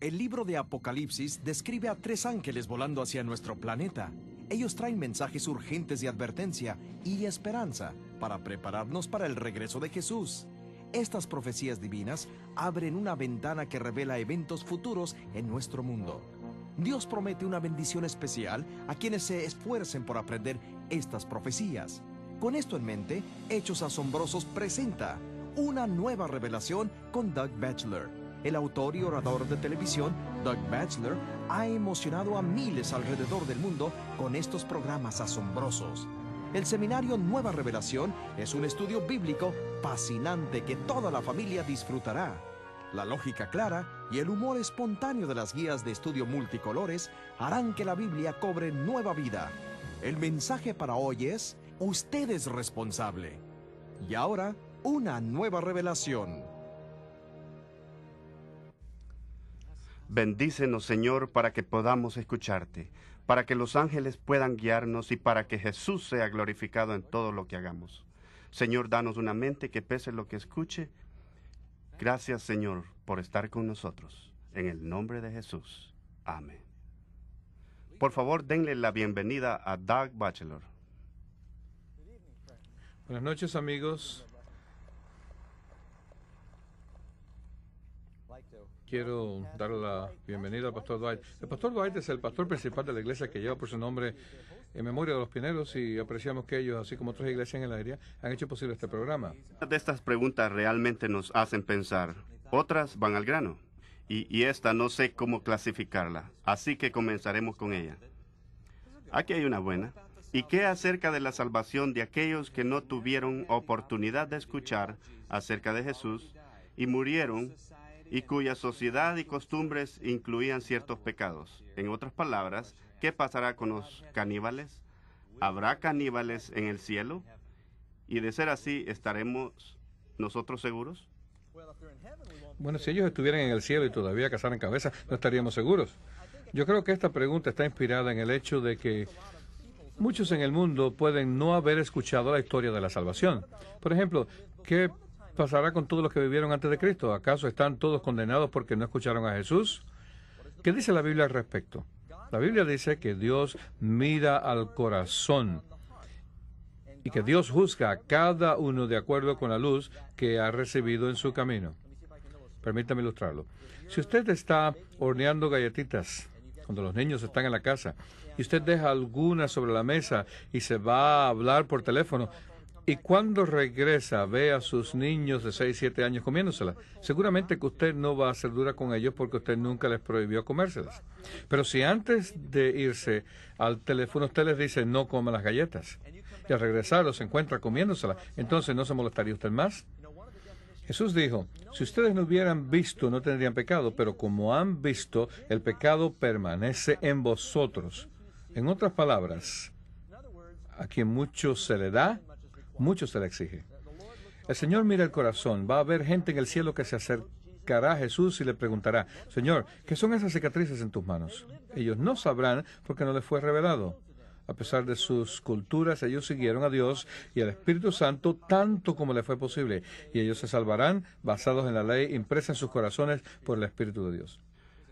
El libro de Apocalipsis describe a 3 ángeles volando hacia nuestro planeta. Ellos traen mensajes urgentes de advertencia y esperanza para prepararnos para el regreso de Jesús. Estas profecías divinas abren una ventana que revela eventos futuros en nuestro mundo. Dios promete una bendición especial a quienes se esfuercen por aprender estas profecías. Con esto en mente, Hechos Asombrosos presenta una nueva revelación con Doug Batchelor. El autor y orador de televisión, Doug Batchelor, ha emocionado a miles alrededor del mundo con estos programas asombrosos. El seminario Nueva Revelación es un estudio bíblico fascinante que toda la familia disfrutará. La lógica clara y el humor espontáneo de las guías de estudio multicolores harán que la Biblia cobre nueva vida. El mensaje para hoy es: usted es responsable. Y ahora, una nueva revelación. Bendícenos, Señor, para que podamos escucharte, para que los ángeles puedan guiarnos y para que Jesús sea glorificado en todo lo que hagamos. Señor, danos una mente que pese lo que escuche. Gracias, Señor, por estar con nosotros. En el nombre de Jesús. Amén. Por favor, denle la bienvenida a Doug Batchelor. Buenas noches, amigos. Quiero dar la bienvenida al pastor Dwight. El pastor Dwight es el pastor principal de la iglesia que lleva por su nombre en memoria de los pioneros, y apreciamos que ellos, así como otras iglesias en el área, han hecho posible este programa. Algunas de estas preguntas realmente nos hacen pensar. Otras van al grano. Y esta no sé cómo clasificarla. Así que comenzaremos con ella. Aquí hay una buena. ¿Y qué acerca de la salvación de aquellos que no tuvieron oportunidad de escuchar acerca de Jesús y murieron, y cuya sociedad y costumbres incluían ciertos pecados? En otras palabras, ¿qué pasará con los caníbales? ¿Habrá caníbales en el cielo? Y de ser así, ¿estaremos nosotros seguros? Bueno, si ellos estuvieran en el cielo y todavía cazaran cabeza, no estaríamos seguros. Yo creo que esta pregunta está inspirada en el hecho de que muchos en el mundo pueden no haber escuchado la historia de la salvación. Por ejemplo, ¿qué pasará con todos los que vivieron antes de Cristo? ¿Acaso están todos condenados porque no escucharon a Jesús? ¿Qué dice la Biblia al respecto? La Biblia dice que Dios mira al corazón y que Dios juzga a cada uno de acuerdo con la luz que ha recibido en su camino. Permítame ilustrarlo. Si usted está horneando galletitas cuando los niños están en la casa y usted deja algunas sobre la mesa y se va a hablar por teléfono, y cuando regresa ve a sus niños de 6, 7 años comiéndoselas, seguramente que usted no va a ser dura con ellos porque usted nunca les prohibió comérselas. Pero si antes de irse al teléfono usted les dice no coman las galletas, y al regresar los encuentra comiéndoselas, entonces ¿no se molestaría usted más? Jesús dijo: si ustedes no hubieran visto, no tendrían pecado, pero como han visto, el pecado permanece en vosotros. En otras palabras, a quien mucho se le da, mucho se le exige. El Señor mira el corazón. Va a haber gente en el cielo que se acercará a Jesús y le preguntará: Señor, ¿qué son esas cicatrices en tus manos? Ellos no sabrán porque no les fue revelado. A pesar de sus culturas, ellos siguieron a Dios y al Espíritu Santo tanto como les fue posible, y ellos se salvarán basados en la ley impresa en sus corazones por el Espíritu de Dios.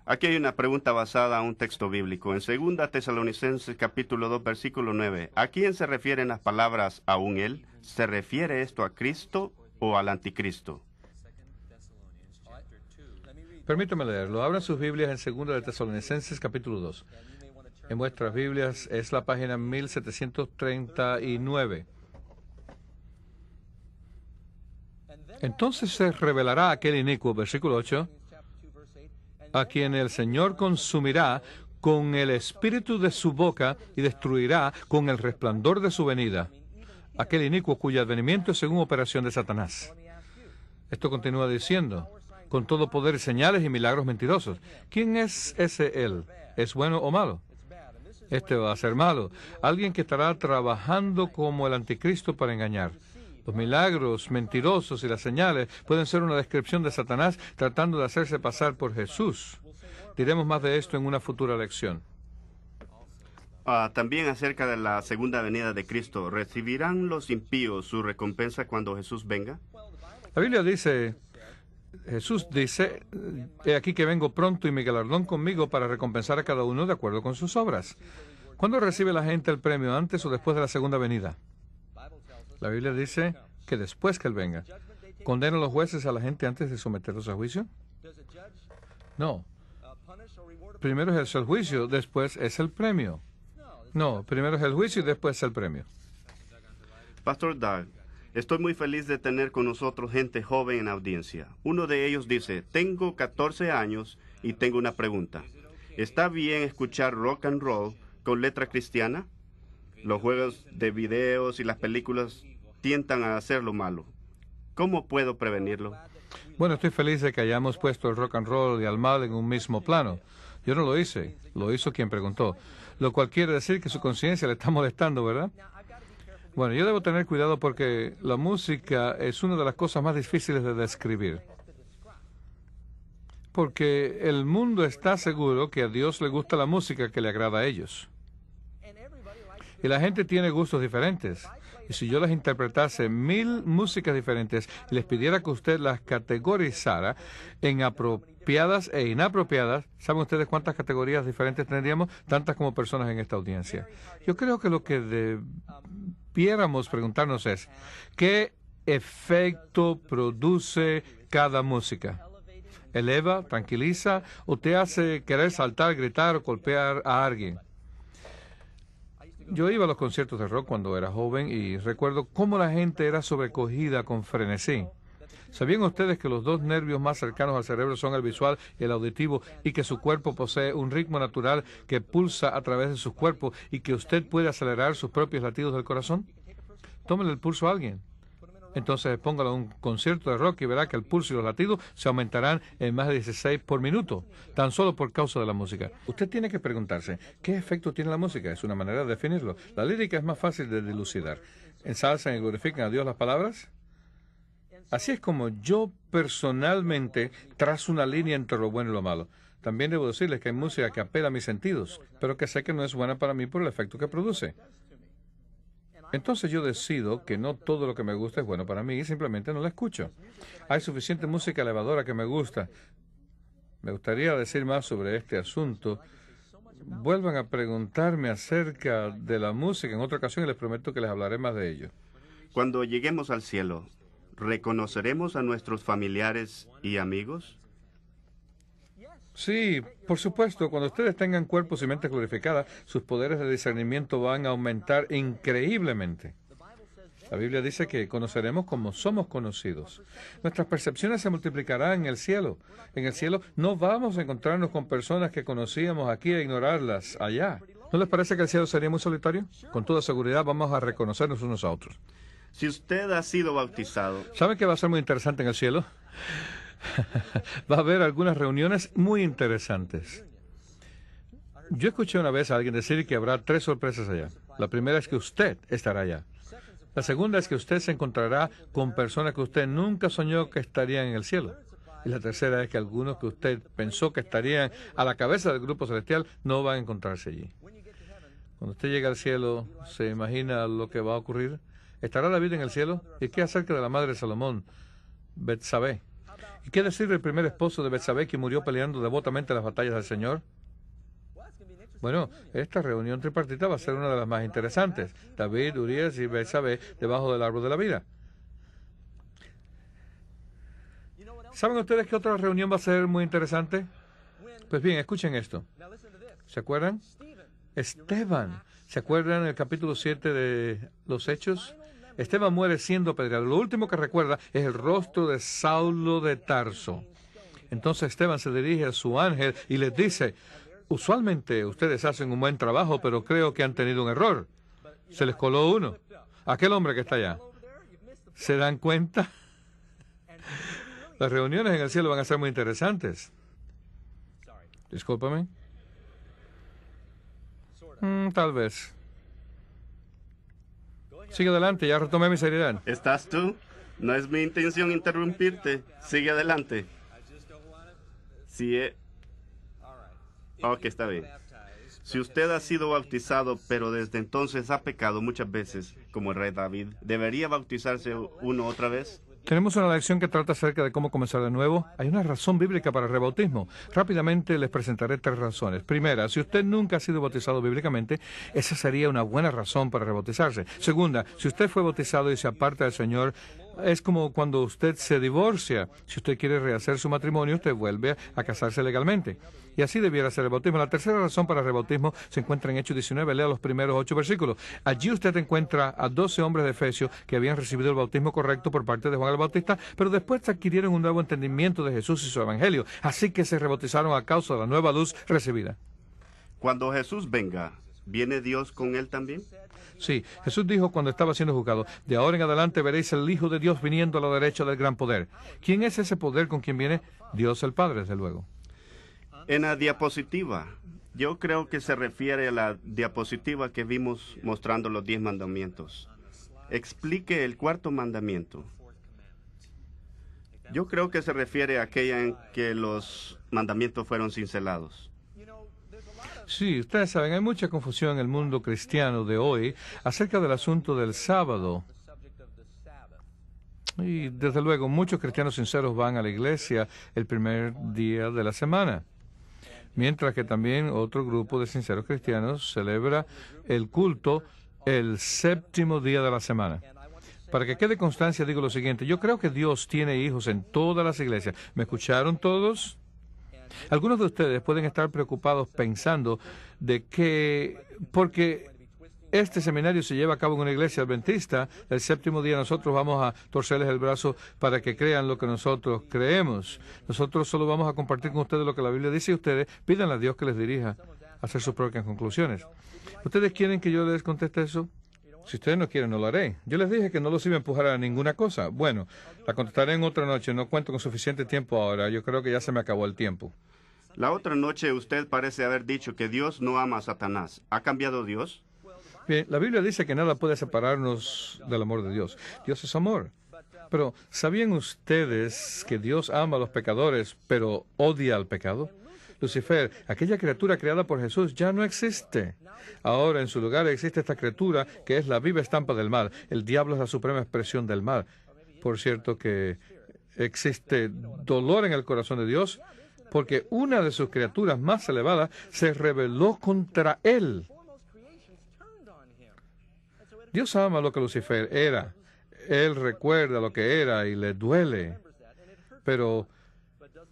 Aquí hay una pregunta basada en un texto bíblico. En 2 Tesalonicenses capítulo 2, versículo 9. ¿A quién se refieren las palabras aún él? ¿Se refiere esto a Cristo o al anticristo? Permítame leerlo. Abran sus Biblias en 2 Tesalonicenses capítulo 2. En vuestras Biblias es la página 1739. Entonces se revelará aquel inicuo, versículo 8, a quien el Señor consumirá con el espíritu de su boca y destruirá con el resplandor de su venida. Aquel inicuo cuyo advenimiento es según operación de Satanás. Esto continúa diciendo: con todo poder, señales y milagros mentirosos. ¿Quién es ese él? ¿Es bueno o malo? Este va a ser malo. Alguien que estará trabajando como el anticristo para engañar. Los milagros mentirosos y las señales pueden ser una descripción de Satanás tratando de hacerse pasar por Jesús. Diremos más de esto en una futura lección. También acerca de la segunda venida de Cristo. ¿Recibirán los impíos su recompensa cuando Jesús venga? La Biblia dice Jesús dice, he aquí que vengo pronto y mi galardón conmigo para recompensar a cada uno de acuerdo con sus obras. ¿Cuándo recibe la gente el premio, antes o después de la segunda venida? La Biblia dice que después que Él venga. ¿Condenan los jueces a la gente antes de someterlos a juicio? No. Primero es el juicio, después es el premio. No, primero es el juicio y después el premio. Pastor Doug, estoy muy feliz de tener con nosotros gente joven en audiencia. Uno de ellos dice, tengo 14 años y tengo una pregunta. ¿Está bien escuchar rock and roll con letra cristiana? Los juegos de videos y las películas tientan a hacer lo malo. ¿Cómo puedo prevenirlo? Bueno, estoy feliz de que hayamos puesto el rock and roll y al mal en un mismo plano. Yo no lo hice, lo hizo quien preguntó. Lo cual quiere decir que su conciencia le está molestando, ¿verdad? Bueno, yo debo tener cuidado porque la música es una de las cosas más difíciles de describir. Porque el mundo está seguro que a Dios le gusta la música que le agrada a ellos. Y la gente tiene gustos diferentes. Y si yo les interpretase 1000 músicas diferentes y les pidiera que usted las categorizara en apropiadas e inapropiadas, ¿saben ustedes cuántas categorías diferentes tendríamos? Tantas como personas en esta audiencia. Yo creo que lo que debiéramos preguntarnos es, ¿qué efecto produce cada música? ¿Eleva, tranquiliza o te hace querer saltar, gritar o golpear a alguien? Yo iba a los conciertos de rock cuando era joven y recuerdo cómo la gente era sobrecogida con frenesí. ¿Sabían ustedes que los dos nervios más cercanos al cerebro son el visual y el auditivo y que su cuerpo posee un ritmo natural que pulsa a través de su cuerpo y que usted puede acelerar sus propios latidos del corazón? Tómenle el pulso a alguien. Entonces póngalo a un concierto de rock y verá que el pulso y los latidos se aumentarán en más de 16 por minuto, tan solo por causa de la música. Usted tiene que preguntarse, ¿qué efecto tiene la música? Es una manera de definirlo. La lírica es más fácil de dilucidar. ¿Ensalzan y glorifican a Dios las palabras? Así es como yo personalmente trazo una línea entre lo bueno y lo malo. También debo decirles que hay música que apela a mis sentidos, pero que sé que no es buena para mí por el efecto que produce. Entonces yo decido que no todo lo que me gusta es bueno para mí y simplemente no la escucho. Hay suficiente música elevadora que me gusta. Me gustaría decir más sobre este asunto. Vuelvan a preguntarme acerca de la música en otra ocasión y les prometo que les hablaré más de ello. Cuando lleguemos al cielo, ¿reconoceremos a nuestros familiares y amigos? Sí, por supuesto, cuando ustedes tengan cuerpos y mentes glorificadas, sus poderes de discernimiento van a aumentar increíblemente. La Biblia dice que conoceremos como somos conocidos. Nuestras percepciones se multiplicarán en el cielo. En el cielo no vamos a encontrarnos con personas que conocíamos aquí e ignorarlas allá. ¿No les parece que el cielo sería muy solitario? Con toda seguridad vamos a reconocernos unos a otros. Si usted ha sido bautizado... ¿Saben qué va a ser muy interesante en el cielo? Va a haber algunas reuniones muy interesantes. Yo escuché una vez a alguien decir que habrá 3 sorpresas allá. La primera es que usted estará allá. La segunda es que usted se encontrará con personas que usted nunca soñó que estarían en el cielo. Y la tercera es que algunos que usted pensó que estarían a la cabeza del grupo celestial no van a encontrarse allí. Cuando usted llega al cielo, ¿se imagina lo que va a ocurrir? ¿Estará David en el cielo? ¿Y qué acerca de la madre de Salomón, Betsabé? ¿Y qué decir del primer esposo de Betsabé que murió peleando devotamente las batallas del Señor? Bueno, esta reunión tripartita va a ser una de las más interesantes. David, Urías y Betsabé debajo del árbol de la vida. ¿Saben ustedes qué otra reunión va a ser muy interesante? Pues bien, escuchen esto. ¿Se acuerdan? Esteban. ¿Se acuerdan el capítulo 7 de los Hechos? Esteban muere siendo apedreado. Lo último que recuerda es el rostro de Saulo de Tarso. Entonces Esteban se dirige a su ángel y les dice, usualmente ustedes hacen un buen trabajo, pero creo que han tenido un error. Se les coló uno. Aquel hombre que está allá. ¿Se dan cuenta? Las reuniones en el cielo van a ser muy interesantes. Discúlpame. Tal vez. Sigue adelante, ya retomé mi seriedad. ¿Estás tú? No es mi intención interrumpirte. Sigue adelante. Ok, está bien. Si usted ha sido bautizado, pero desde entonces ha pecado muchas veces, como el rey David, ¿debería bautizarse uno otra vez? Tenemos una lección que trata acerca de cómo comenzar de nuevo. Hay una razón bíblica para el rebautismo. Rápidamente les presentaré 3 razones. Primera, si usted nunca ha sido bautizado bíblicamente, esa sería una buena razón para rebautizarse. Segunda, si usted fue bautizado y se aparta del Señor, es como cuando usted se divorcia. Si usted quiere rehacer su matrimonio, usted vuelve a casarse legalmente. Y así debiera ser el bautismo. La tercera razón para el rebautismo se encuentra en Hechos 19. Lea los primeros 8 versículos. Allí usted encuentra a 12 hombres de Efesios que habían recibido el bautismo correcto por parte de Juan el Bautista, pero después adquirieron un nuevo entendimiento de Jesús y su evangelio. Así que se rebautizaron a causa de la nueva luz recibida. Cuando Jesús venga, ¿viene Dios con él también? Sí, Jesús dijo cuando estaba siendo juzgado, de ahora en adelante veréis el Hijo de Dios viniendo a la derecha del gran poder. ¿Quién es ese poder con quien viene? Dios el Padre, desde luego. En la diapositiva, yo creo que se refiere a la diapositiva que vimos mostrando los 10 mandamientos. Explique el 4º mandamiento. Yo creo que se refiere a aquella en que los mandamientos fueron cincelados. Sí, ustedes saben, hay mucha confusión en el mundo cristiano de hoy acerca del asunto del sábado. Y desde luego, muchos cristianos sinceros van a la iglesia el primer día de la semana, mientras que también otro grupo de sinceros cristianos celebra el culto el 7º día de la semana. Para que quede constancia, digo lo siguiente: yo creo que Dios tiene hijos en todas las iglesias. ¿Me escucharon todos? Algunos de ustedes pueden estar preocupados pensando de que porque este seminario se lleva a cabo en una iglesia adventista, el 7º día nosotros vamos a torcerles el brazo para que crean lo que nosotros creemos. Nosotros solo vamos a compartir con ustedes lo que la Biblia dice y ustedes pídanle a Dios que les dirija a hacer sus propias conclusiones. ¿Ustedes quieren que yo les conteste eso? Si ustedes no quieren, no lo haré. Yo les dije que no los iba a empujar a ninguna cosa. Bueno, la contestaré en otra noche. No cuento con suficiente tiempo ahora. Yo creo que ya se me acabó el tiempo. La otra noche usted parece haber dicho que Dios no ama a Satanás. ¿Ha cambiado Dios? Bien, la Biblia dice que nada puede separarnos del amor de Dios. Dios es amor. Pero, ¿sabían ustedes que Dios ama a los pecadores, pero odia al pecado? Lucifer, aquella criatura creada por Jesús, ya no existe. Ahora en su lugar existe esta criatura que es la viva estampa del mal. El diablo es la suprema expresión del mal. Por cierto que existe dolor en el corazón de Dios porque una de sus criaturas más elevadas se rebeló contra él. Dios ama lo que Lucifer era. Él recuerda lo que era y le duele. Pero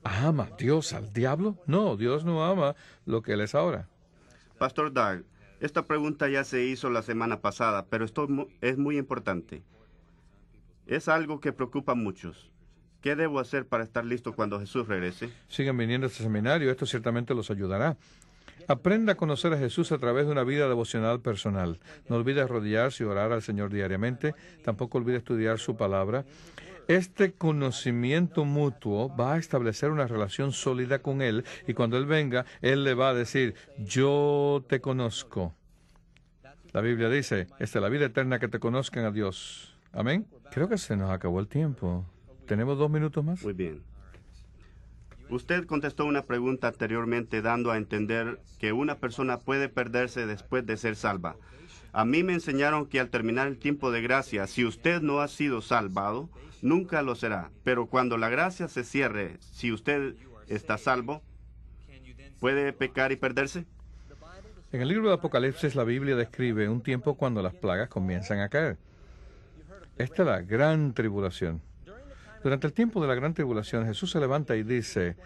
¿ama Dios al diablo? No, Dios no ama lo que él es ahora. Pastor Doug, esta pregunta ya se hizo la semana pasada, pero esto es muy importante. Es algo que preocupa a muchos. ¿Qué debo hacer para estar listo cuando Jesús regrese? Sigan viniendo a este seminario, esto ciertamente los ayudará. Aprenda a conocer a Jesús a través de una vida devocional personal. No olvide arrodillarse y orar al Señor diariamente. Tampoco olvide estudiar su palabra. Este conocimiento mutuo va a establecer una relación sólida con Él, y cuando Él venga, Él le va a decir, yo te conozco. La Biblia dice, esta es la vida eterna, que te conozcan a Dios. Amén. Creo que se nos acabó el tiempo. ¿Tenemos 2 minutos más? Muy bien. Usted contestó una pregunta anteriormente dando a entender que una persona puede perderse después de ser salva. A mí me enseñaron que al terminar el tiempo de gracia, si usted no ha sido salvado, nunca lo será. Pero cuando la gracia se cierre, si usted está salvo, ¿puede pecar y perderse? En el libro de Apocalipsis, la Biblia describe un tiempo cuando las plagas comienzan a caer. Esta es la gran tribulación. Durante el tiempo de la gran tribulación, Jesús se levanta y dice,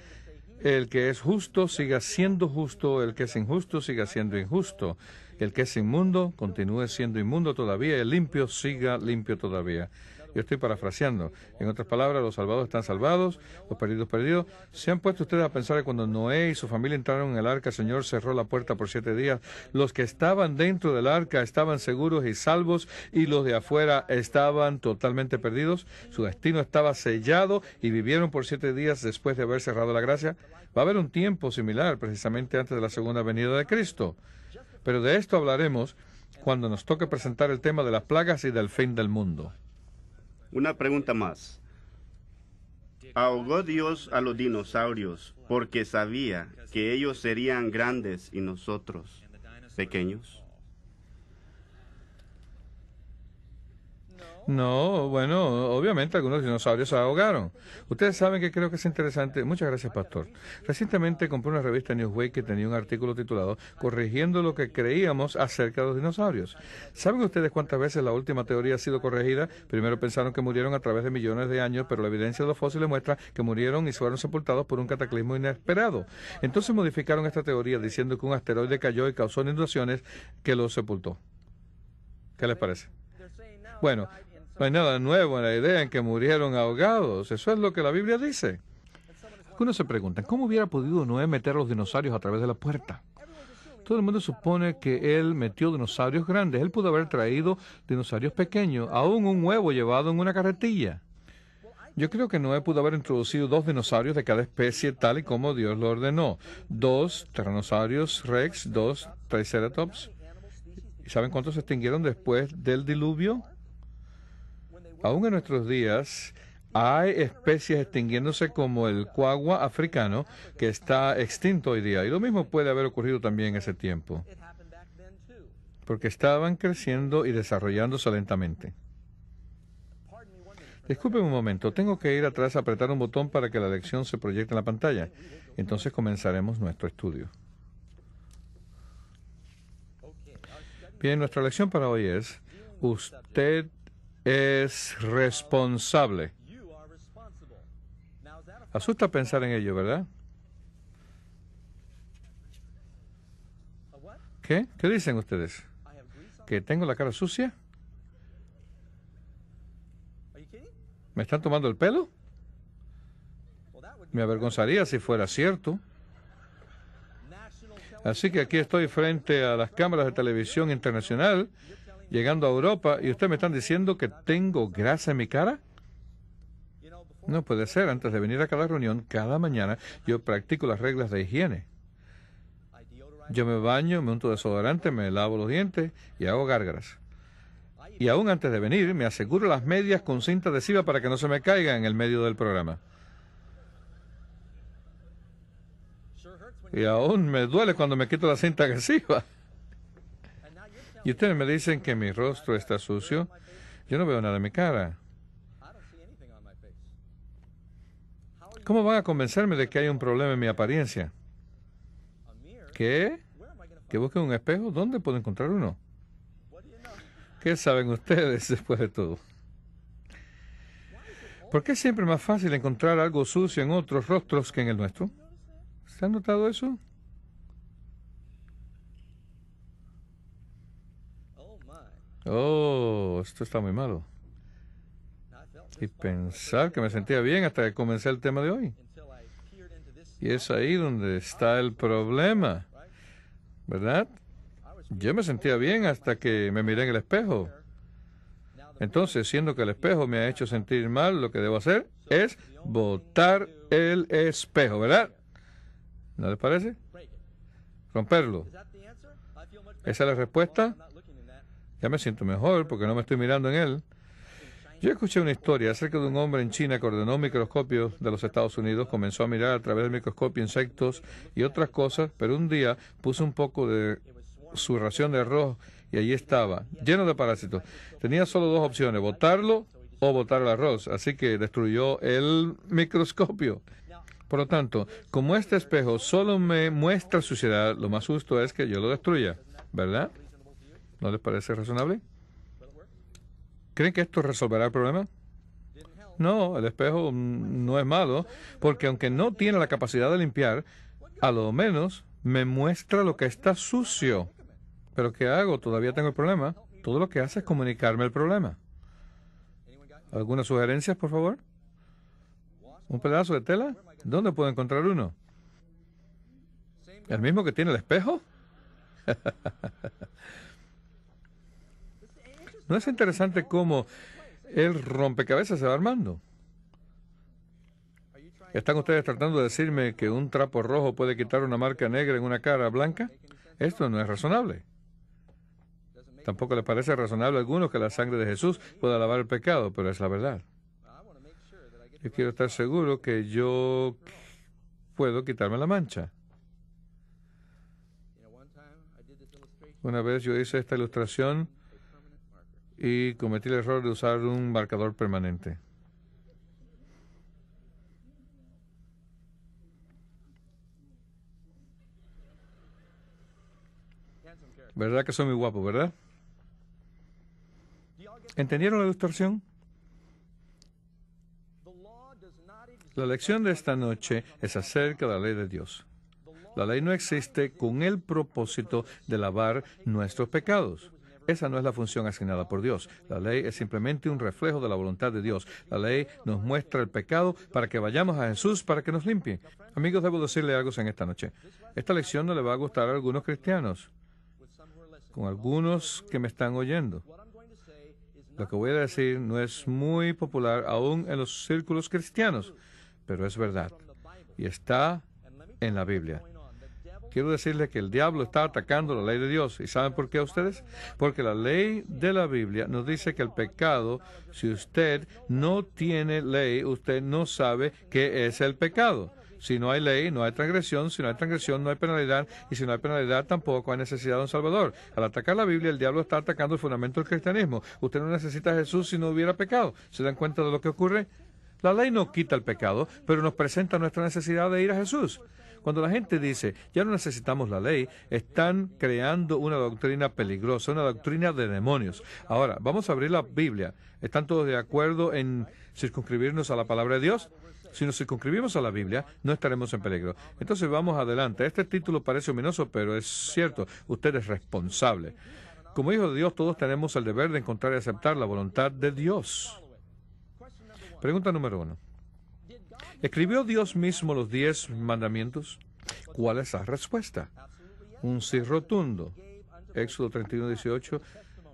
el que es justo siga siendo justo, el que es injusto siga siendo injusto, el que es inmundo continúe siendo inmundo todavía, el limpio siga limpio todavía. Yo estoy parafraseando. En otras palabras, los salvados están salvados, los perdidos perdidos. ¿Se han puesto ustedes a pensar que cuando Noé y su familia entraron en el arca, el Señor cerró la puerta por 7 días? Los que estaban dentro del arca estaban seguros y salvos, y los de afuera estaban totalmente perdidos. Su destino estaba sellado y vivieron por 7 días después de haber cerrado la gracia. Va a haber un tiempo similar, precisamente antes de la segunda venida de Cristo. Pero de esto hablaremos cuando nos toque presentar el tema de las plagas y del fin del mundo. Una pregunta más. ¿Ahogó Dios a los dinosaurios porque sabía que ellos serían grandes y nosotros pequeños? No, bueno, obviamente algunos dinosaurios se ahogaron. Ustedes saben que creo que es interesante. Muchas gracias, Pastor. Recientemente compré una revista Newsweek que tenía un artículo titulado Corrigiendo lo que creíamos acerca de los dinosaurios. ¿Saben ustedes cuántas veces la última teoría ha sido corregida? Primero pensaron que murieron a través de millones de años, pero la evidencia de los fósiles muestra que murieron y fueron sepultados por un cataclismo inesperado. Entonces modificaron esta teoría diciendo que un asteroide cayó y causó inundaciones que los sepultó. ¿Qué les parece? Bueno, no hay nada nuevo en la idea en que murieron ahogados. Eso es lo que la Biblia dice. Algunos se preguntan, ¿cómo hubiera podido Noé meter a los dinosaurios a través de la puerta? Todo el mundo supone que él metió dinosaurios grandes. Él pudo haber traído dinosaurios pequeños, aún un huevo llevado en una carretilla. Yo creo que Noé pudo haber introducido 2 dinosaurios de cada especie tal y como Dios lo ordenó. 2 Tyrannosaurus Rex, 2 Triceratops. ¿Y saben cuántos se extinguieron después del diluvio? Aún en nuestros días hay especies extinguiéndose como el cuagua africano, que está extinto hoy día. Y lo mismo puede haber ocurrido también en ese tiempo, porque estaban creciendo y desarrollándose lentamente. Disculpen un momento, tengo que ir atrás a apretar un botón para que la lección se proyecte en la pantalla. Entonces comenzaremos nuestro estudio. Bien, nuestra lección para hoy es: usted es responsable. Asusta pensar en ello, ¿verdad? ¿Qué? ¿Qué dicen ustedes? ¿Que tengo la cara sucia? ¿Me están tomando el pelo? Me avergonzaría si fuera cierto. Así que aquí estoy frente a las cámaras de televisión internacional, llegando a Europa, y ustedes me están diciendo que tengo grasa en mi cara. No puede ser. Antes de venir a cada reunión, cada mañana, yo practico las reglas de higiene. Yo me baño, me unto desodorante, me lavo los dientes y hago gárgaras. Y aún antes de venir, me aseguro las medias con cinta adhesiva para que no se me caiga en el medio del programa. Y aún me duele cuando me quito la cinta adhesiva. Y ustedes me dicen que mi rostro está sucio. Yo no veo nada en mi cara. ¿Cómo van a convencerme de que hay un problema en mi apariencia? ¿Qué? ¿Que busque un espejo? ¿Dónde puedo encontrar uno? ¿Qué saben ustedes después de todo? ¿Por qué es siempre más fácil encontrar algo sucio en otros rostros que en el nuestro? ¿Se han notado eso? Oh, esto está muy malo. Y pensar que me sentía bien hasta que comencé el tema de hoy. Y es ahí donde está el problema, ¿verdad? Yo me sentía bien hasta que me miré en el espejo. Entonces, siendo que el espejo me ha hecho sentir mal, lo que debo hacer es botar el espejo, ¿verdad? ¿No les parece? Romperlo. ¿Esa es la respuesta? Ya me siento mejor porque no me estoy mirando en él. Yo escuché una historia acerca de un hombre en China que ordenó microscopios de los Estados Unidos, comenzó a mirar a través del microscopio insectos y otras cosas, pero un día puso un poco de su ración de arroz y allí estaba, lleno de parásitos. Tenía solo 2 opciones, botarlo o botar el arroz, así que destruyó el microscopio. Por lo tanto, como este espejo solo me muestra suciedad, lo más justo es que yo lo destruya, ¿verdad? ¿No les parece razonable? ¿Creen que esto resolverá el problema? No, el espejo no es malo, porque aunque no tiene la capacidad de limpiar, a lo menos me muestra lo que está sucio. ¿Pero qué hago? Todavía tengo el problema. Todo lo que hace es comunicarme el problema. ¿Algunas sugerencias, por favor? ¿Un pedazo de tela? ¿Dónde puedo encontrar uno? ¿El mismo que tiene el espejo? ¿No es interesante cómo el rompecabezas se va armando? ¿Están ustedes tratando de decirme que un trapo rojo puede quitar una marca negra en una cara blanca? Esto no es razonable. Tampoco les parece razonable a algunos que la sangre de Jesús pueda lavar el pecado, pero es la verdad. Yo quiero estar seguro que yo puedo quitarme la mancha. Una vez yo hice esta ilustración y cometí el error de usar un marcador permanente. ¿Verdad que soy muy guapo, verdad? ¿Entendieron la ilustración? La lección de esta noche es acerca de la ley de Dios. La ley no existe con el propósito de lavar nuestros pecados. Esa no es la función asignada por Dios. La ley es simplemente un reflejo de la voluntad de Dios. La ley nos muestra el pecado para que vayamos a Jesús para que nos limpie. Amigos, debo decirle algo en esta noche. Esta lección no le va a gustar a algunos cristianos, con algunos que me están oyendo. Lo que voy a decir no es muy popular aún en los círculos cristianos, pero es verdad y está en la Biblia. Quiero decirles que el diablo está atacando la ley de Dios. ¿Y saben por qué ustedes? Porque la ley de la Biblia nos dice que el pecado, si usted no tiene ley, usted no sabe qué es el pecado. Si no hay ley, no hay transgresión. Si no hay transgresión, no hay penalidad. Y si no hay penalidad, tampoco hay necesidad de un Salvador. Al atacar la Biblia, el diablo está atacando el fundamento del cristianismo. Usted no necesita a Jesús si no hubiera pecado. ¿Se dan cuenta de lo que ocurre? La ley no quita el pecado, pero nos presenta nuestra necesidad de ir a Jesús. Cuando la gente dice, ya no necesitamos la ley, están creando una doctrina peligrosa, una doctrina de demonios. Ahora, vamos a abrir la Biblia. ¿Están todos de acuerdo en circunscribirnos a la palabra de Dios? Si nos circunscribimos a la Biblia, no estaremos en peligro. Entonces vamos adelante. Este título parece ominoso, pero es cierto. Usted es responsable. Como hijo de Dios, todos tenemos el deber de encontrar y aceptar la voluntad de Dios. Pregunta número 1. ¿Escribió Dios mismo los 10 mandamientos? ¿Cuál es la respuesta? Un sí rotundo. Éxodo 31:18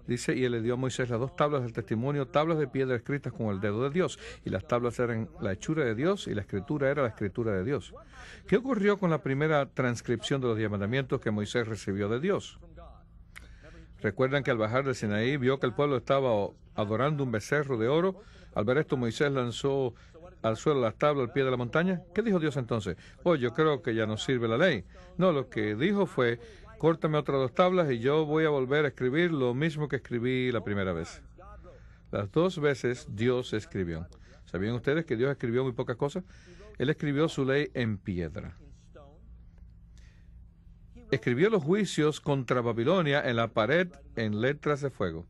dice, y él le dio a Moisés las 2 tablas del testimonio, tablas de piedra escritas con el dedo de Dios, y las tablas eran la hechura de Dios, y la escritura era la escritura de Dios. ¿Qué ocurrió con la primera transcripción de los 10 mandamientos que Moisés recibió de Dios? ¿Recuerdan que al bajar del Sinaí vio que el pueblo estaba adorando un becerro de oro? Al ver esto, Moisés lanzó al suelo las tablas al pie de la montaña. ¿Qué dijo Dios entonces? Oh, yo creo que ya no sirve la ley. No, lo que dijo fue, córtame otras 2 tablas y yo voy a volver a escribir lo mismo que escribí la primera vez. Las 2 veces Dios escribió. ¿Sabían ustedes que Dios escribió muy pocas cosas? Él escribió su ley en piedra. Escribió los juicios contra Babilonia en la pared en letras de fuego.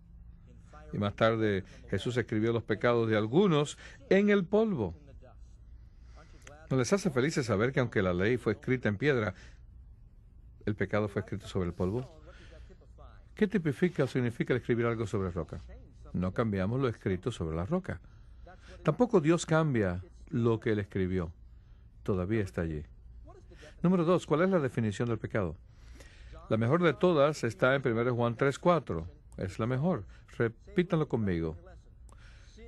Y más tarde Jesús escribió los pecados de algunos en el polvo. ¿No les hace felices saber que aunque la ley fue escrita en piedra, el pecado fue escrito sobre el polvo? ¿Qué tipifica o significa el escribir algo sobre roca? No cambiamos lo escrito sobre la roca. Tampoco Dios cambia lo que Él escribió. Todavía está allí. Número 2, ¿cuál es la definición del pecado? La mejor de todas está en 1 Juan 3:4. Es la mejor. Repítanlo conmigo.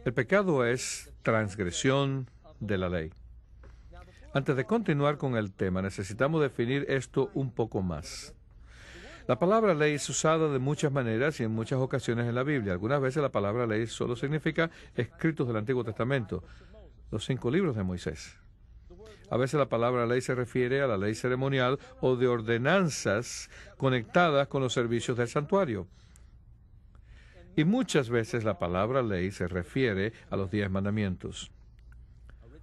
El pecado es transgresión de la ley. Antes de continuar con el tema, necesitamos definir esto un poco más. La palabra ley es usada de muchas maneras y en muchas ocasiones en la Biblia. Algunas veces la palabra ley solo significa escritos del Antiguo Testamento, los 5 libros de Moisés. A veces la palabra ley se refiere a la ley ceremonial o de ordenanzas conectadas con los servicios del santuario. Y muchas veces la palabra ley se refiere a los 10 mandamientos.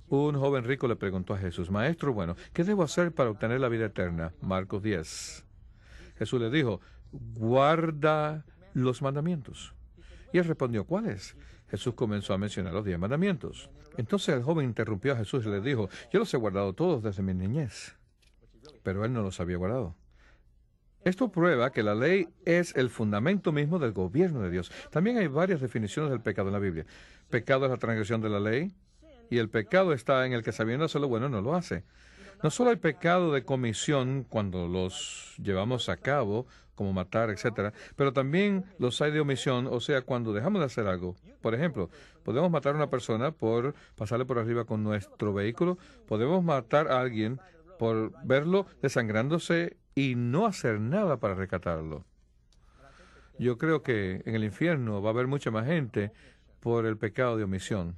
Un joven rico le preguntó a Jesús, Maestro, bueno, ¿qué debo hacer para obtener la vida eterna? Marcos 10. Jesús le dijo, guarda los mandamientos. Y él respondió, ¿cuáles? Jesús comenzó a mencionar los 10 mandamientos. Entonces el joven interrumpió a Jesús y le dijo, yo los he guardado todos desde mi niñez. Pero él no los había guardado. Esto prueba que la ley es el fundamento mismo del gobierno de Dios. También hay varias definiciones del pecado en la Biblia. Pecado es la transgresión de la ley, y el pecado está en el que sabiendo hacer lo bueno no lo hace. No solo hay pecado de comisión cuando los llevamos a cabo, como matar, etc., pero también los hay de omisión, o sea, cuando dejamos de hacer algo. Por ejemplo, podemos matar a una persona por pasarle por arriba con nuestro vehículo, podemos matar a alguien por verlo desangrándose y no hacer nada para rescatarlo. Yo creo que en el infierno va a haber mucha más gente por el pecado de omisión.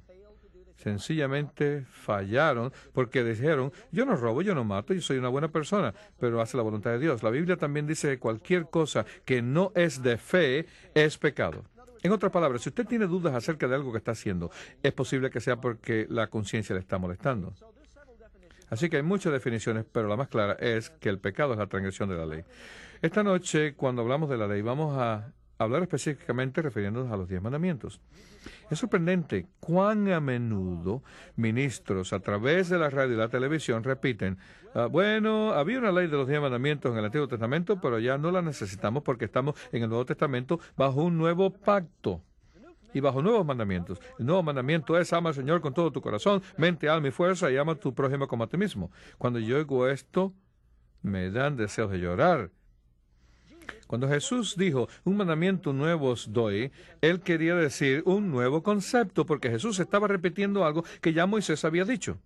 Sencillamente fallaron porque dijeron, yo no robo, yo no mato, yo soy una buena persona, pero hace la voluntad de Dios. La Biblia también dice que cualquier cosa que no es de fe es pecado. En otras palabras, si usted tiene dudas acerca de algo que está haciendo, es posible que sea porque la conciencia le está molestando. Así que hay muchas definiciones, pero la más clara es que el pecado es la transgresión de la ley. Esta noche, cuando hablamos de la ley, vamos a hablar específicamente refiriéndonos a los 10 mandamientos. Es sorprendente cuán a menudo ministros a través de la radio y la televisión repiten, bueno, había una ley de los 10 mandamientos en el Antiguo Testamento, pero ya no la necesitamos porque estamos en el Nuevo Testamento bajo un nuevo pacto y bajo nuevos mandamientos. El nuevo mandamiento es ama al Señor con todo tu corazón, mente, alma y fuerza y ama a tu prójimo como a ti mismo. Cuando yo oigo esto, me dan deseos de llorar. Cuando Jesús dijo, un mandamiento nuevo os doy, Él quería decir un nuevo concepto, porque Jesús estaba repitiendo algo que ya Moisés había dicho.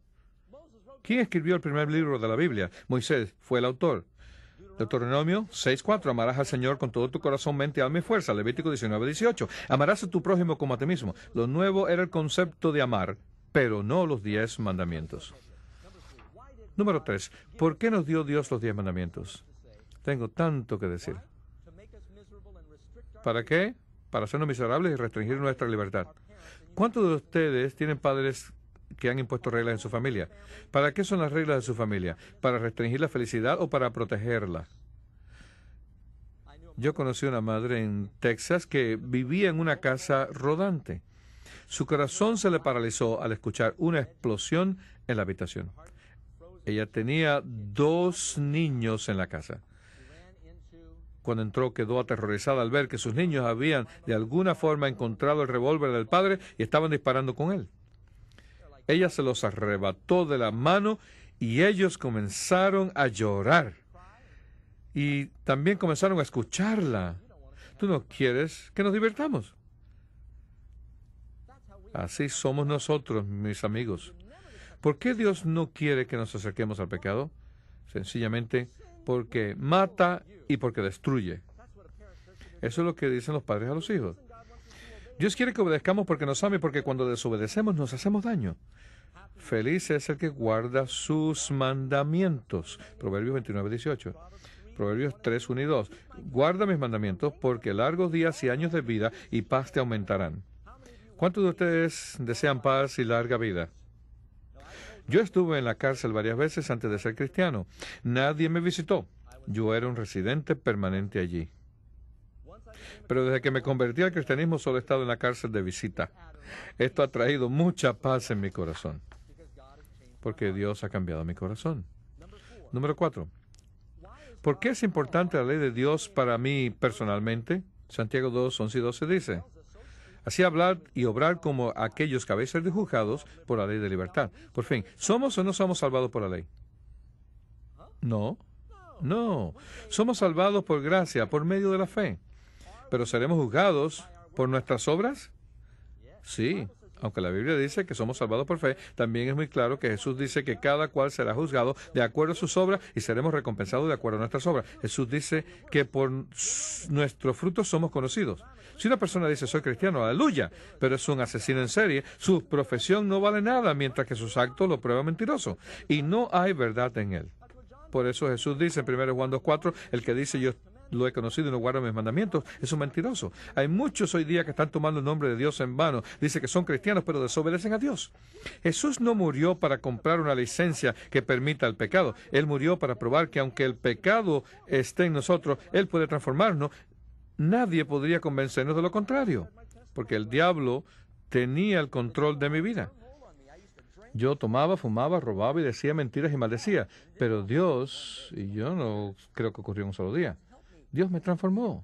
¿Quién escribió el primer libro de la Biblia? Moisés fue el autor. Deuteronomio 6:4, amarás al Señor con todo tu corazón, mente, alma y fuerza. Levítico 19:18, amarás a tu prójimo como a ti mismo. Lo nuevo era el concepto de amar, pero no los 10 mandamientos. Número 3, ¿por qué nos dio Dios los 10 mandamientos? Tengo tanto que decir. ¿Para qué? Para hacernos miserables y restringir nuestra libertad. ¿Cuántos de ustedes tienen padres que han impuesto reglas en su familia? ¿Para qué son las reglas de su familia? ¿Para restringir la felicidad o para protegerla? Yo conocí una madre en Texas que vivía en una casa rodante. Su corazón se le paralizó al escuchar una explosión en la habitación. Ella tenía 2 niños en la casa. Cuando entró, quedó aterrorizada al ver que sus niños habían de alguna forma encontrado el revólver del padre y estaban disparando con él. Ella se los arrebató de la mano y ellos comenzaron a llorar. Y también comenzaron a escucharla. ¿Tú no quieres que nos divirtamos? Así somos nosotros, mis amigos. ¿Por qué Dios no quiere que nos acerquemos al pecado? Sencillamente porque mata y porque destruye. Eso es lo que dicen los padres a los hijos. Dios quiere que obedezcamos porque nos ama y porque cuando desobedecemos nos hacemos daño. Feliz es el que guarda sus mandamientos. Proverbios 29:18. Proverbios 3:1 y 2. Guarda mis mandamientos porque largos días y años de vida y paz te aumentarán. ¿Cuántos de ustedes desean paz y larga vida? Yo estuve en la cárcel varias veces antes de ser cristiano. Nadie me visitó. Yo era un residente permanente allí. Pero desde que me convertí al cristianismo solo he estado en la cárcel de visita. Esto ha traído mucha paz en mi corazón, porque Dios ha cambiado mi corazón. Número 4. ¿Por qué es importante la ley de Dios para mí personalmente? Santiago 2:11 y 12 dice, así hablad y obrar como aquellos que habéis sido juzgados por la ley de libertad. Por fin, ¿somos o no somos salvados por la ley? No. Somos salvados por gracia, por medio de la fe. ¿Pero seremos juzgados por nuestras obras? Sí. Aunque la Biblia dice que somos salvados por fe, también es muy claro que Jesús dice que cada cual será juzgado de acuerdo a sus obras y seremos recompensados de acuerdo a nuestras obras. Jesús dice que por nuestros frutos somos conocidos. Si una persona dice soy cristiano, aleluya, pero es un asesino en serie, su profesión no vale nada, mientras que sus actos lo prueban mentiroso. Y no hay verdad en él. Por eso Jesús dice en 1 Juan 2:4, el que dice yo lo he conocido y no guardo mis mandamientos, es un mentiroso. Hay muchos hoy día que están tomando el nombre de Dios en vano. Dice que son cristianos, pero desobedecen a Dios. Jesús no murió para comprar una licencia que permita el pecado. Él murió para probar que aunque el pecado esté en nosotros, Él puede transformarnos. Nadie podría convencernos de lo contrario, porque el diablo tenía el control de mi vida. Yo tomaba, fumaba, robaba y decía mentiras y maldecía. Pero Dios, y yo no creo que ocurrió un solo día, Dios me transformó.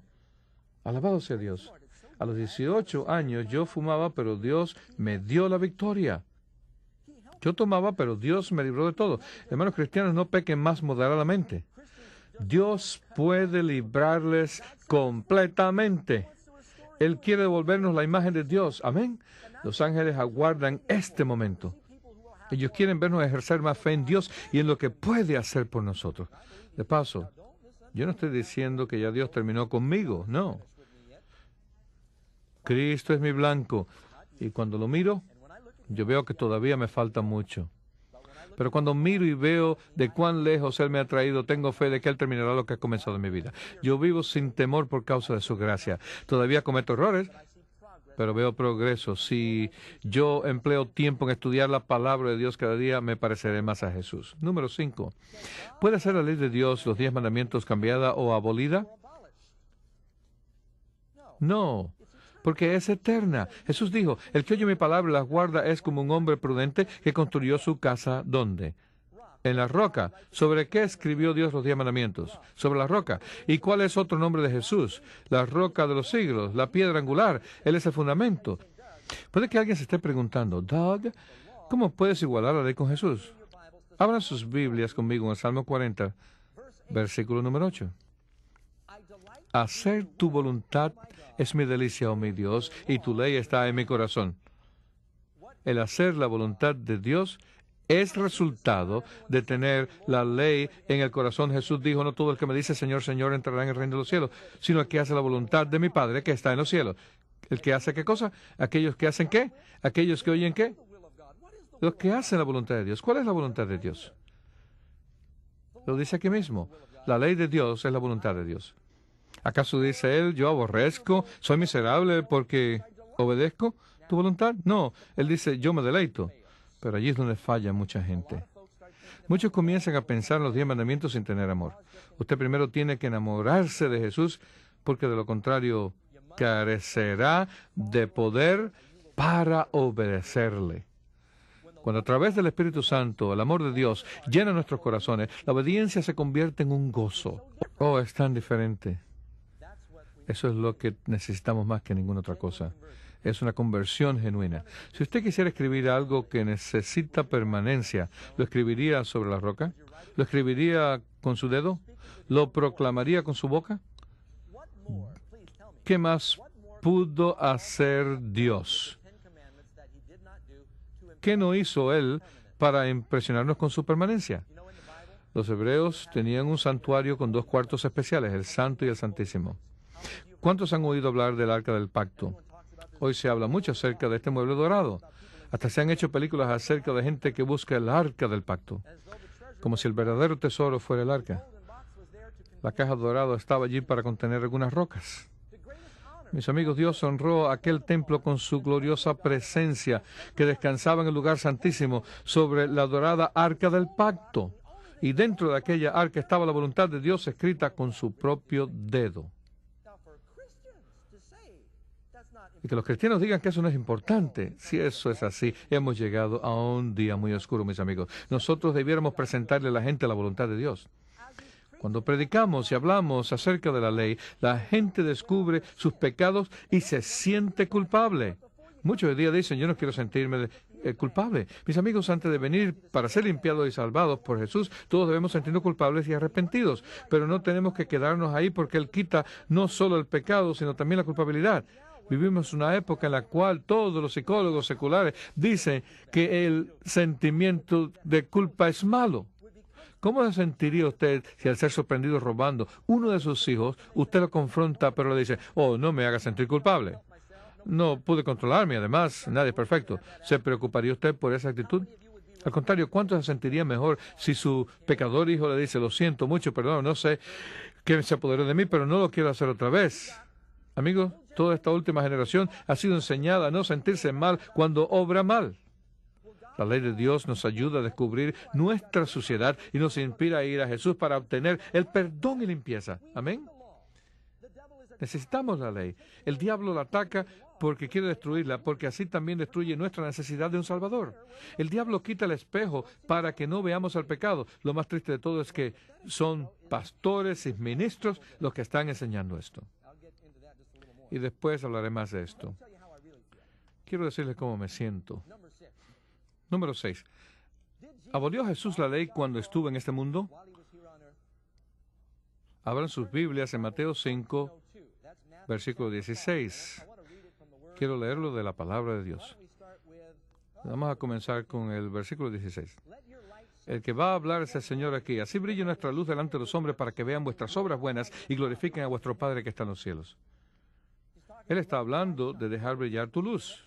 Alabado sea Dios. A los 18 años yo fumaba, pero Dios me dio la victoria. Yo tomaba, pero Dios me libró de todo. Hermanos cristianos, no pequen más moderadamente. Dios puede librarles completamente. Él quiere devolvernos la imagen de Dios. Amén. Los ángeles aguardan este momento. Ellos quieren vernos ejercer más fe en Dios y en lo que puede hacer por nosotros. De paso, yo no estoy diciendo que ya Dios terminó conmigo, no. Cristo es mi blanco, y cuando lo miro, yo veo que todavía me falta mucho. Pero cuando miro y veo de cuán lejos Él me ha traído, tengo fe de que Él terminará lo que ha comenzado en mi vida. Yo vivo sin temor por causa de su gracia. Todavía cometo errores, pero veo progreso. Si yo empleo tiempo en estudiar la palabra de Dios cada día, me pareceré más a Jesús. Número 5. ¿Puede ser la ley de Dios, los 10 mandamientos, cambiada o abolida? No, porque es eterna. Jesús dijo, el que oye mi palabra y las guarda es como un hombre prudente que construyó su casa, ¿dónde? En la roca. ¿Sobre qué escribió Dios los 10 mandamientos? Sobre la roca. ¿Y cuál es otro nombre de Jesús? La roca de los siglos, la piedra angular. Él es el fundamento. Puede que alguien se esté preguntando, Doug, ¿cómo puedes igualar la ley con Jesús? Abran sus Biblias conmigo en el Salmo 40, versículo número 8. Hacer tu voluntad es mi delicia, oh mi Dios, y tu ley está en mi corazón. El hacer la voluntad de Dios es resultado de tener la ley en el corazón. Jesús dijo, no todo el que me dice Señor, Señor entrará en el reino de los cielos, sino el que hace la voluntad de mi Padre que está en los cielos. ¿El que hace qué cosa? ¿Aquellos que hacen qué? ¿Aquellos que oyen qué? Los que hacen la voluntad de Dios. ¿Cuál es la voluntad de Dios? Lo dice aquí mismo. La ley de Dios es la voluntad de Dios. ¿Acaso dice él, yo aborrezco, soy miserable porque obedezco tu voluntad? No, él dice, yo me deleito. Pero allí es donde falla mucha gente. Muchos comienzan a pensar en los 10 mandamientos sin tener amor. Usted primero tiene que enamorarse de Jesús, porque de lo contrario carecerá de poder para obedecerle. Cuando a través del Espíritu Santo, el amor de Dios llena nuestros corazones, la obediencia se convierte en un gozo. Oh, es tan diferente. Eso es lo que necesitamos más que ninguna otra cosa. Es una conversión genuina. Si usted quisiera escribir algo que necesita permanencia, ¿lo escribiría sobre la roca? ¿Lo escribiría con su dedo? ¿Lo proclamaría con su boca? ¿Qué más pudo hacer Dios? ¿Qué no hizo Él para impresionarnos con su permanencia? Los hebreos tenían un santuario con 2 cuartos especiales, el Santo y el Santísimo. ¿Cuántos han oído hablar del Arca del Pacto? Hoy se habla mucho acerca de este mueble dorado. Hasta se han hecho películas acerca de gente que busca el Arca del Pacto, como si el verdadero tesoro fuera el Arca. La caja dorada estaba allí para contener algunas rocas. Mis amigos, Dios honró aquel templo con su gloriosa presencia que descansaba en el lugar santísimo sobre la dorada Arca del Pacto. Y dentro de aquella arca estaba la voluntad de Dios escrita con su propio dedo. Y que los cristianos digan que eso no es importante. Si eso es así, hemos llegado a un día muy oscuro, mis amigos. Nosotros debiéramos presentarle a la gente la voluntad de Dios. Cuando predicamos y hablamos acerca de la ley, la gente descubre sus pecados y se siente culpable. Muchos hoy día dicen, yo no quiero sentirme culpable. Mis amigos, antes de venir para ser limpiados y salvados por Jesús, todos debemos sentirnos culpables y arrepentidos. Pero no tenemos que quedarnos ahí, porque Él quita no solo el pecado, sino también la culpabilidad. Vivimos una época en la cual todos los psicólogos seculares dicen que el sentimiento de culpa es malo. ¿Cómo se sentiría usted si al ser sorprendido robando uno de sus hijos, usted lo confronta pero le dice, oh, no me haga sentir culpable? No pude controlarme, además, nadie es perfecto. ¿Se preocuparía usted por esa actitud? Al contrario, ¿cuánto se sentiría mejor si su pecador hijo le dice, lo siento mucho, perdón, no sé qué se apoderó de mí, pero no lo quiero hacer otra vez? Amigos, toda esta última generación ha sido enseñada a no sentirse mal cuando obra mal. La ley de Dios nos ayuda a descubrir nuestra suciedad y nos inspira a ir a Jesús para obtener el perdón y limpieza. Amén. Necesitamos la ley. El diablo la ataca porque quiere destruirla, porque así también destruye nuestra necesidad de un Salvador. El diablo quita el espejo para que no veamos el pecado. Lo más triste de todo es que son pastores y ministros los que están enseñando esto. Y después hablaré más de esto. Quiero decirles cómo me siento. Número 6. ¿Abolió Jesús la ley cuando estuvo en este mundo? Abran sus Biblias en Mateo 5, versículo 16. Quiero leerlo de la palabra de Dios. Vamos a comenzar con el versículo 16. El que va a hablar es el Señor aquí. Así brille nuestra luz delante de los hombres para que vean vuestras obras buenas y glorifiquen a vuestro Padre que está en los cielos. Él está hablando de dejar brillar tu luz.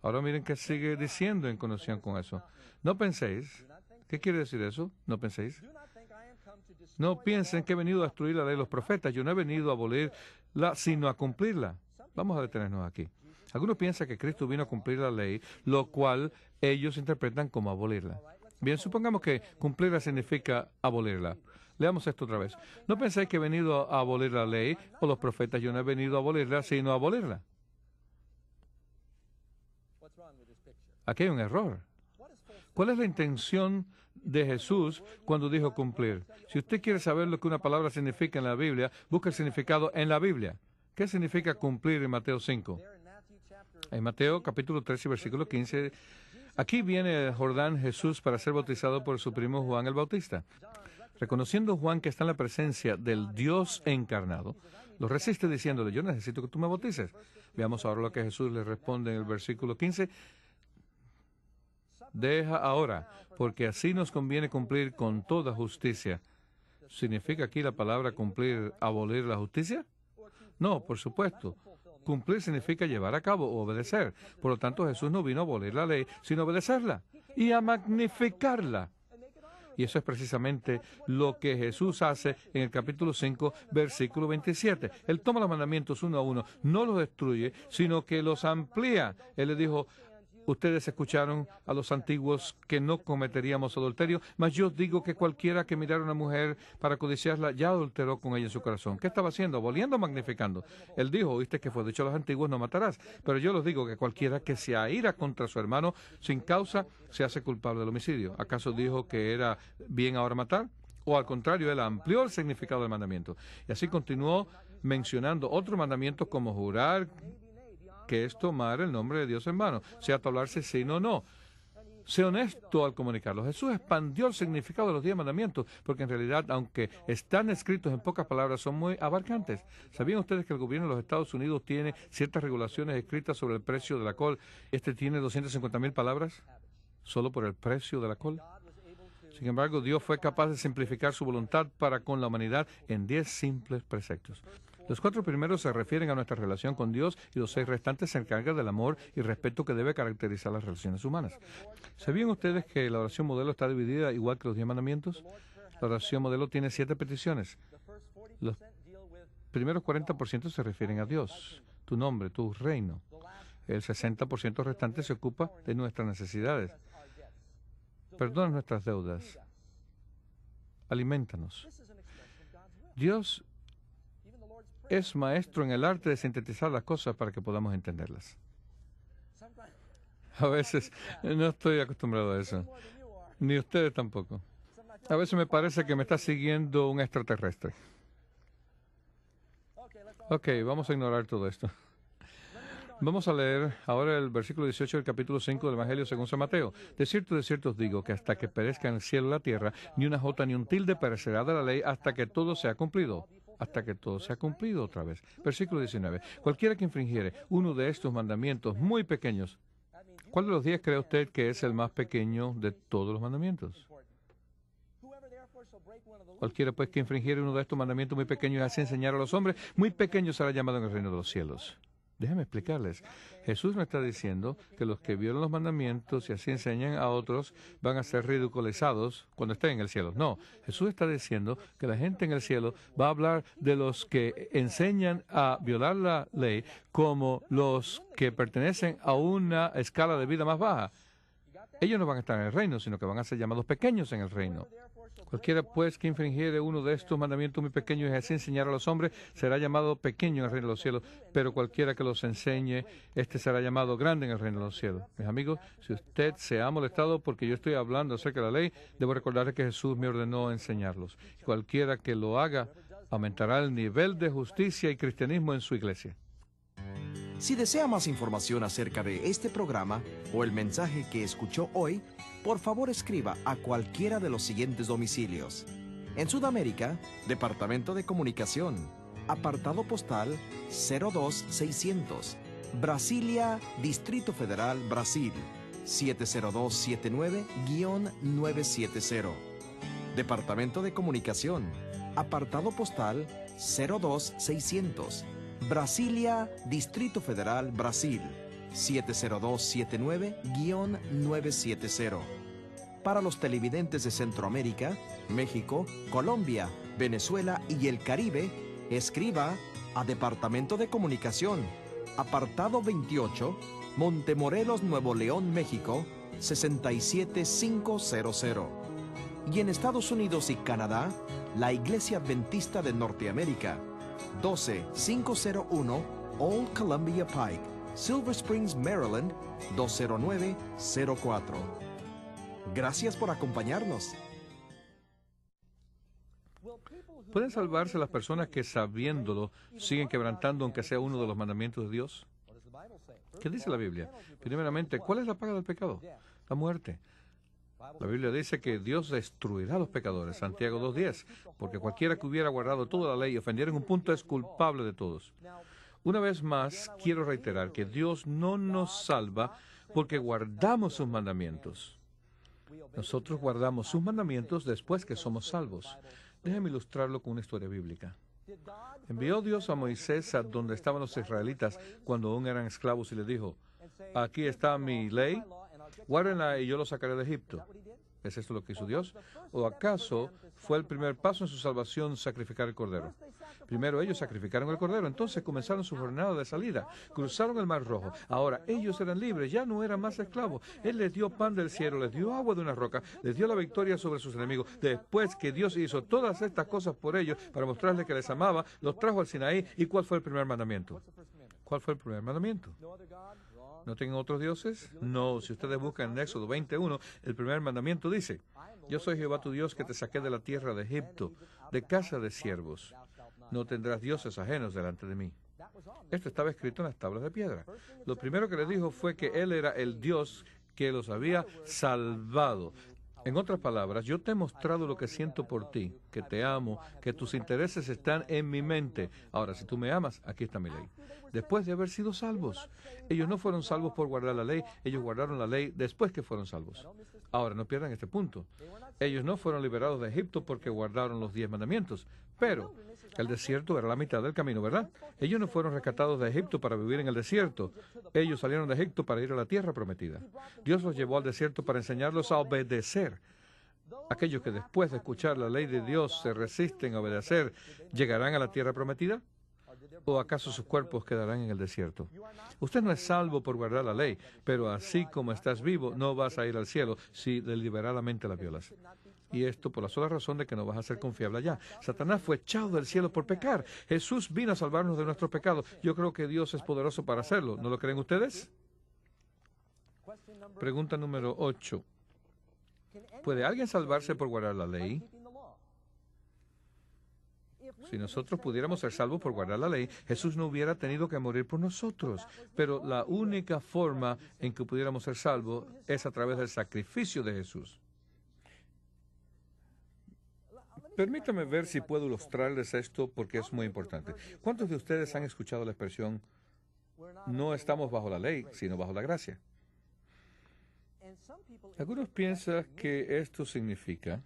Ahora miren qué sigue diciendo en conexión con eso. No penséis. ¿Qué quiere decir eso? No penséis. No piensen que he venido a destruir la ley de los profetas. Yo no he venido a abolirla, sino a cumplirla. Vamos a detenernos aquí. Algunos piensan que Cristo vino a cumplir la ley, lo cual ellos interpretan como abolirla. Bien, supongamos que cumplirla significa abolirla. Leamos esto otra vez. No penséis que he venido a abolir la ley o los profetas. Yo no he venido a abolirla, sino a abolirla. Aquí hay un error. ¿Cuál es la intención de Jesús cuando dijo cumplir? Si usted quiere saber lo que una palabra significa en la Biblia, busca el significado en la Biblia. ¿Qué significa cumplir en Mateo 5? En Mateo capítulo 13, versículo 15, aquí viene el Jordán Jesús para ser bautizado por su primo Juan el Bautista. Reconociendo Juan que está en la presencia del Dios encarnado, lo resiste diciéndole, yo necesito que tú me bautices. Veamos ahora lo que Jesús le responde en el versículo 15. Deja ahora, porque así nos conviene cumplir con toda justicia. ¿Significa aquí la palabra cumplir, abolir la justicia? No, por supuesto. Cumplir significa llevar a cabo o obedecer. Por lo tanto, Jesús no vino a abolir la ley, sino a obedecerla y a magnificarla. Y eso es precisamente lo que Jesús hace en el capítulo 5, versículo 27. Él toma los mandamientos uno a uno, no los destruye, sino que los amplía. Él le dijo, ustedes escucharon a los antiguos que no cometeríamos adulterio, mas yo os digo que cualquiera que mirara a una mujer para codiciarla ya adulteró con ella en su corazón. ¿Qué estaba haciendo? ¿Aboliendo o magnificando? Él dijo, oíste que fue dicho a los antiguos, no matarás. Pero yo les digo que cualquiera que se aira contra su hermano sin causa se hace culpable del homicidio. ¿Acaso dijo que era bien ahora matar? O al contrario, él amplió el significado del mandamiento. Y así continuó mencionando otros mandamientos como jurar, que es tomar el nombre de Dios en vano, sea hablarse sí o no. Sé honesto al comunicarlo. Jesús expandió el significado de los 10 mandamientos, porque en realidad, aunque están escritos en pocas palabras, son muy abarcantes. ¿Sabían ustedes que el gobierno de los Estados Unidos tiene ciertas regulaciones escritas sobre el precio del alcohol? Este tiene 250,000 palabras solo por el precio del alcohol. Sin embargo, Dios fue capaz de simplificar su voluntad para con la humanidad en 10 simples preceptos. Los 4 primeros se refieren a nuestra relación con Dios y los 6 restantes se encargan del amor y respeto que debe caracterizar las relaciones humanas. ¿Sabían ustedes que la oración modelo está dividida igual que los 10 mandamientos? La oración modelo tiene 7 peticiones. Los primeros 40% se refieren a Dios, tu nombre, tu reino. El 60% restante se ocupa de nuestras necesidades. Perdona nuestras deudas. Aliméntanos. Dios es maestro en el arte de sintetizar las cosas para que podamos entenderlas. A veces no estoy acostumbrado a eso, ni ustedes tampoco. A veces me parece que me está siguiendo un extraterrestre. Ok, vamos a ignorar todo esto. Vamos a leer ahora el versículo 18 del capítulo 5 del Evangelio según San Mateo. De cierto os digo que hasta que perezca en el cielo y la tierra, ni una jota ni un tilde perecerá de la ley hasta que todo sea cumplido. Hasta que todo sea cumplido otra vez. Versículo 19. Cualquiera que infringiere uno de estos mandamientos muy pequeños, ¿cuál de los 10 cree usted que es el más pequeño de todos los mandamientos? Cualquiera pues que infringiere uno de estos mandamientos muy pequeños y así enseñar a los hombres, muy pequeño será llamado en el reino de los cielos. Déjenme explicarles. Jesús no está diciendo que los que violan los mandamientos y así enseñan a otros van a ser ridiculizados cuando estén en el cielo. No, Jesús está diciendo que la gente en el cielo va a hablar de los que enseñan a violar la ley como los que pertenecen a una escala de vida más baja. Ellos no van a estar en el reino, sino que van a ser llamados pequeños en el reino. Cualquiera, pues, que infringiere uno de estos mandamientos muy pequeños y así enseñar a los hombres, será llamado pequeño en el reino de los cielos. Pero cualquiera que los enseñe, este será llamado grande en el reino de los cielos. Mis amigos, si usted se ha molestado porque yo estoy hablando acerca de la ley, debo recordarle que Jesús me ordenó enseñarlos. Cualquiera que lo haga, aumentará el nivel de justicia y cristianismo en su iglesia. Si desea más información acerca de este programa o el mensaje que escuchó hoy, por favor escriba a cualquiera de los siguientes domicilios. En Sudamérica, Departamento de Comunicación, apartado postal 02600, Brasilia, Distrito Federal, Brasil, 70279-970. Departamento de Comunicación, apartado postal 02600, Brasilia, Distrito Federal, Brasil, 70279-970. Para los televidentes de Centroamérica, México, Colombia, Venezuela y el Caribe, escriba a Departamento de Comunicación, apartado 28, Montemorelos, Nuevo León, México, 67500. Y en Estados Unidos y Canadá, la Iglesia Adventista de Norteamérica, 12501 Old Columbia Pike, Silver Springs, Maryland, 20904. Gracias por acompañarnos. ¿Pueden salvarse las personas que, sabiéndolo, siguen quebrantando aunque sea uno de los mandamientos de Dios? ¿Qué dice la Biblia? Primeramente, ¿cuál es la paga del pecado? La muerte. La Biblia dice que Dios destruirá a los pecadores, Santiago 2:10, porque cualquiera que hubiera guardado toda la ley y ofendiera en un punto es culpable de todos. Una vez más, quiero reiterar que Dios no nos salva porque guardamos sus mandamientos. Nosotros guardamos sus mandamientos después que somos salvos. Déjeme ilustrarlo con una historia bíblica. Envió Dios a Moisés a donde estaban los israelitas cuando aún eran esclavos y les dijo, aquí está mi ley, guárdenla y yo los sacaré de Egipto. ¿Es esto lo que hizo Dios? ¿O acaso fue el primer paso en su salvación sacrificar el cordero? Primero ellos sacrificaron el cordero, entonces comenzaron su jornada de salida, cruzaron el Mar Rojo. Ahora ellos eran libres, ya no eran más esclavos. Él les dio pan del cielo, les dio agua de una roca, les dio la victoria sobre sus enemigos. Después que Dios hizo todas estas cosas por ellos para mostrarles que les amaba, los trajo al Sinaí. ¿Y cuál fue el primer mandamiento? ¿Cuál fue el primer mandamiento? ¿No tengan otros dioses? No, si ustedes buscan en Éxodo 21, el primer mandamiento dice, yo soy Jehová tu Dios que te saqué de la tierra de Egipto, de casa de siervos. No tendrás dioses ajenos delante de mí. Esto estaba escrito en las tablas de piedra. Lo primero que les dijo fue que Él era el Dios que los había salvado. En otras palabras, yo te he mostrado lo que siento por ti, que te amo, que tus intereses están en mi mente. Ahora, si tú me amas, aquí está mi ley. Después de haber sido salvos, ellos no fueron salvos por guardar la ley, ellos guardaron la ley después que fueron salvos. Ahora, no pierdan este punto. Ellos no fueron liberados de Egipto porque guardaron los 10 mandamientos, pero el desierto era la mitad del camino, ¿verdad? Ellos no fueron rescatados de Egipto para vivir en el desierto. Ellos salieron de Egipto para ir a la tierra prometida. Dios los llevó al desierto para enseñarlos a obedecer. Aquellos que después de escuchar la ley de Dios se resisten a obedecer, ¿llegarán a la tierra prometida? ¿O acaso sus cuerpos quedarán en el desierto? Usted no es salvo por guardar la ley, pero así como estás vivo, no vas a ir al cielo si deliberadamente la violas. Y esto por la sola razón de que no vas a ser confiable allá. Satanás fue echado del cielo por pecar. Jesús vino a salvarnos de nuestros pecados. Yo creo que Dios es poderoso para hacerlo. ¿No lo creen ustedes? Pregunta número 8. ¿Puede alguien salvarse por guardar la ley? Si nosotros pudiéramos ser salvos por guardar la ley, Jesús no hubiera tenido que morir por nosotros. Pero la única forma en que pudiéramos ser salvos es a través del sacrificio de Jesús. Permítame ver si puedo ilustrarles esto porque es muy importante. ¿Cuántos de ustedes han escuchado la expresión, no estamos bajo la ley, sino bajo la gracia? Algunos piensan que esto significa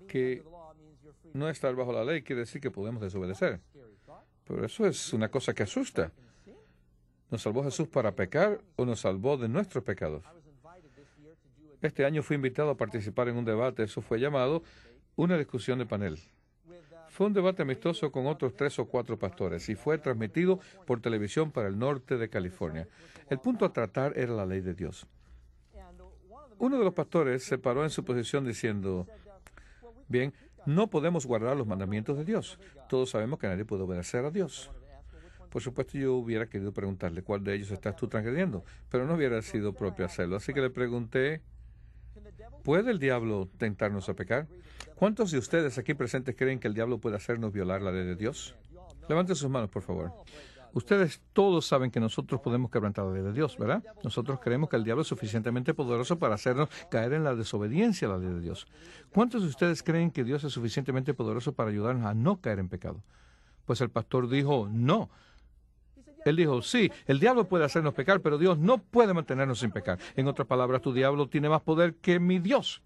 que no estar bajo la ley quiere decir que podemos desobedecer. Pero eso es una cosa que asusta. ¿Nos salvó Jesús para pecar o nos salvó de nuestros pecados? Este año fui invitado a participar en un debate. Eso fue llamado una discusión de panel. Fue un debate amistoso con otros 3 o 4 pastores y fue transmitido por televisión para el norte de California. El punto a tratar era la ley de Dios. Uno de los pastores se paró en su posición diciendo, bien, no podemos guardar los mandamientos de Dios. Todos sabemos que nadie puede obedecer a Dios. Por supuesto, yo hubiera querido preguntarle cuál de ellos estás tú transgrediendo, pero no hubiera sido propio hacerlo. Así que le pregunté, ¿puede el diablo tentarnos a pecar? ¿Cuántos de ustedes aquí presentes creen que el diablo puede hacernos violar la ley de Dios? Levanten sus manos, por favor. Ustedes todos saben que nosotros podemos quebrantar la ley de Dios, ¿verdad? Nosotros creemos que el diablo es suficientemente poderoso para hacernos caer en la desobediencia a la ley de Dios. ¿Cuántos de ustedes creen que Dios es suficientemente poderoso para ayudarnos a no caer en pecado? Pues el pastor dijo, no. Él dijo, sí, el diablo puede hacernos pecar, pero Dios no puede mantenernos sin pecar. En otras palabras, tu diablo tiene más poder que mi Dios.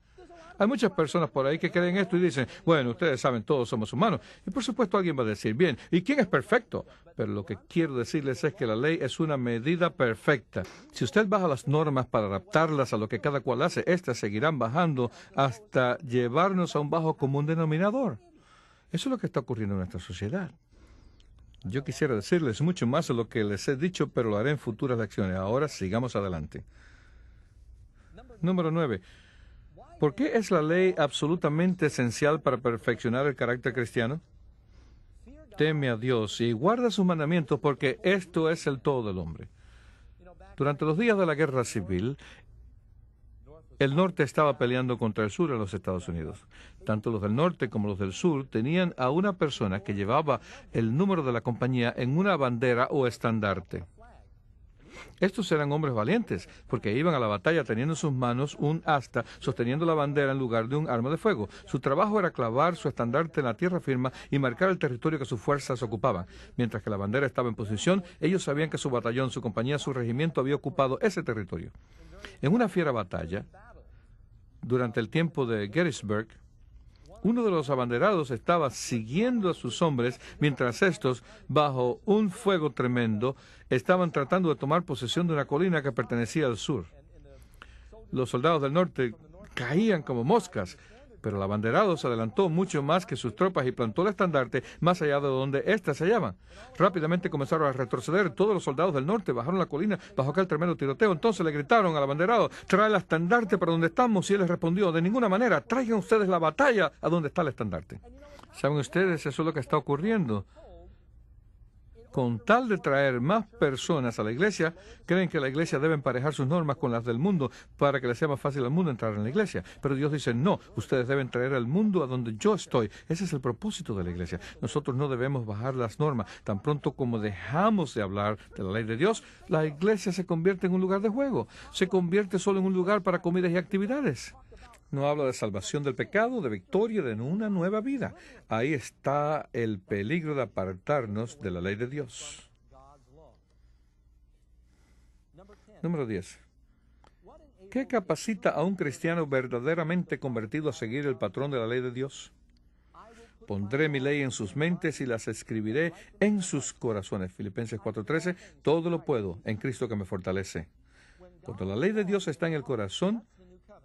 Hay muchas personas por ahí que creen esto y dicen, bueno, ustedes saben, todos somos humanos. Y por supuesto alguien va a decir, bien, ¿y quién es perfecto? Pero lo que quiero decirles es que la ley es una medida perfecta. Si usted baja las normas para adaptarlas a lo que cada cual hace, éstas seguirán bajando hasta llevarnos a un bajo común denominador. Eso es lo que está ocurriendo en nuestra sociedad. Yo quisiera decirles mucho más de lo que les he dicho, pero lo haré en futuras lecciones. Ahora sigamos adelante. Número 9. ¿Por qué es la ley absolutamente esencial para perfeccionar el carácter cristiano? Teme a Dios y guarda sus mandamientos, porque esto es el todo del hombre. Durante los días de la guerra civil, el norte estaba peleando contra el sur en los Estados Unidos. Tanto los del norte como los del sur tenían a una persona que llevaba el número de la compañía en una bandera o estandarte. Estos eran hombres valientes, porque iban a la batalla teniendo en sus manos un asta, sosteniendo la bandera en lugar de un arma de fuego. Su trabajo era clavar su estandarte en la tierra firme y marcar el territorio que sus fuerzas ocupaban. Mientras que la bandera estaba en posición, ellos sabían que su batallón, su compañía, su regimiento había ocupado ese territorio. En una fiera batalla, durante el tiempo de Gettysburg, uno de los abanderados estaba siguiendo a sus hombres mientras estos, bajo un fuego tremendo, estaban tratando de tomar posesión de una colina que pertenecía al sur. Los soldados del norte caían como moscas, pero el abanderado se adelantó mucho más que sus tropas y plantó el estandarte más allá de donde éstas se hallaban. Rápidamente comenzaron a retroceder. Todos los soldados del norte bajaron la colina bajo aquel tremendo tiroteo. Entonces le gritaron al abanderado: «Trae el estandarte para donde estamos». Y él les respondió: «De ninguna manera, traigan ustedes la batalla a donde está el estandarte». ¿Saben ustedes? Eso es lo que está ocurriendo. Con tal de traer más personas a la iglesia, creen que la iglesia debe emparejar sus normas con las del mundo para que le sea más fácil al mundo entrar en la iglesia. Pero Dios dice: no, ustedes deben traer al mundo a donde yo estoy. Ese es el propósito de la iglesia. Nosotros no debemos bajar las normas. Tan pronto como dejamos de hablar de la ley de Dios, la iglesia se convierte en un lugar de juego. Se convierte solo en un lugar para comidas y actividades. No habla de salvación del pecado, de victoria, de una nueva vida. Ahí está el peligro de apartarnos de la ley de Dios. Número 10. ¿Qué capacita a un cristiano verdaderamente convertido a seguir el patrón de la ley de Dios? Pondré mi ley en sus mentes y las escribiré en sus corazones. Filipenses 4:13. Todo lo puedo en Cristo que me fortalece. Cuando la ley de Dios está en el corazón,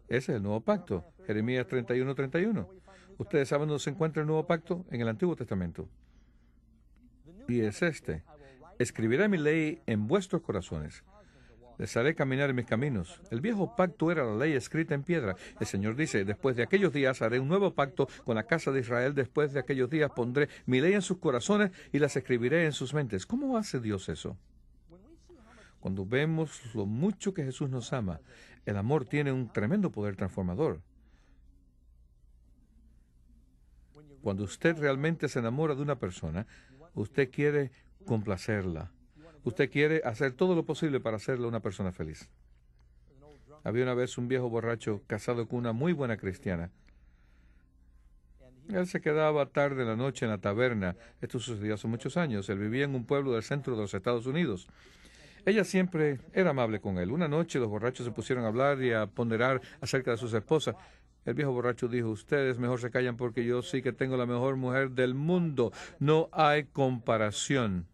ese es el nuevo pacto. Jeremías 31:31. Ustedes saben dónde se encuentra el nuevo pacto: en el Antiguo Testamento. Y es este: escribiré mi ley en vuestros corazones. Les haré caminar en mis caminos. El viejo pacto era la ley escrita en piedra. El Señor dice: después de aquellos días haré un nuevo pacto con la casa de Israel. Después de aquellos días pondré mi ley en sus corazones y las escribiré en sus mentes. ¿Cómo hace Dios eso? Cuando vemos lo mucho que Jesús nos ama, el amor tiene un tremendo poder transformador. Cuando usted realmente se enamora de una persona, usted quiere complacerla. Usted quiere hacer todo lo posible para hacerla una persona feliz. Había una vez un viejo borracho casado con una muy buena cristiana. Él se quedaba tarde en la noche en la taberna. Esto sucedió hace muchos años. Él vivía en un pueblo del centro de los Estados Unidos. Ella siempre era amable con él. Una noche los borrachos se pusieron a hablar y a ponderar acerca de sus esposas. El viejo borracho dijo: ustedes mejor se callan porque yo sí que tengo la mejor mujer del mundo. No hay comparación.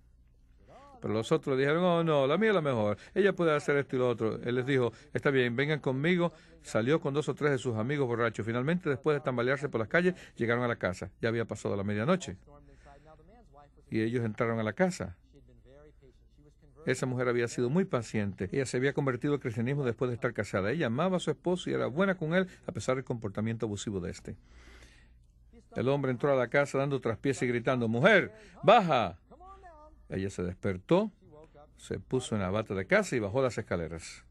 Pero los otros dijeron: oh, no, la mía es la mejor. Ella puede hacer esto y lo otro. Él les dijo: está bien, vengan conmigo. Salió con 2 o 3 de sus amigos borrachos. Finalmente, después de tambalearse por las calles, llegaron a la casa. Ya había pasado la medianoche. Y ellos entraron a la casa. Esa mujer había sido muy paciente. Ella se había convertido al cristianismo después de estar casada. Ella amaba a su esposo y era buena con él, a pesar del comportamiento abusivo de este. El hombre entró a la casa dando traspiés y gritando: ¡mujer, baja! Ella se despertó, se puso en la bata de casa y bajó las escaleras.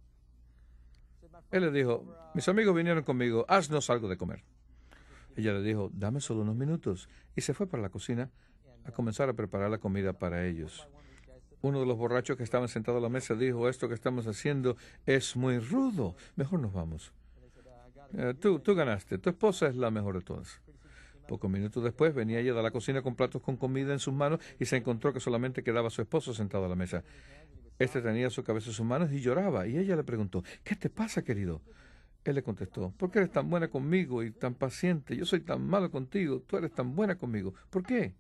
Él le dijo: mis amigos vinieron conmigo, haznos algo de comer. Ella le dijo: dame solo unos minutos. Y se fue para la cocina a comenzar a preparar la comida para ellos. Uno de los borrachos que estaban sentados a la mesa dijo: esto que estamos haciendo es muy rudo. Mejor nos vamos. Tú ganaste. Tu esposa es la mejor de todas. Pocos minutos después venía ella de la cocina con platos con comida en sus manos y se encontró que solamente quedaba su esposo sentado a la mesa. Este tenía su cabeza en sus manos y lloraba. Y ella le preguntó: ¿qué te pasa, querido? Él le contestó: ¿por qué eres tan buena conmigo y tan paciente? Yo soy tan malo contigo. Tú eres tan buena conmigo. ¿Por qué?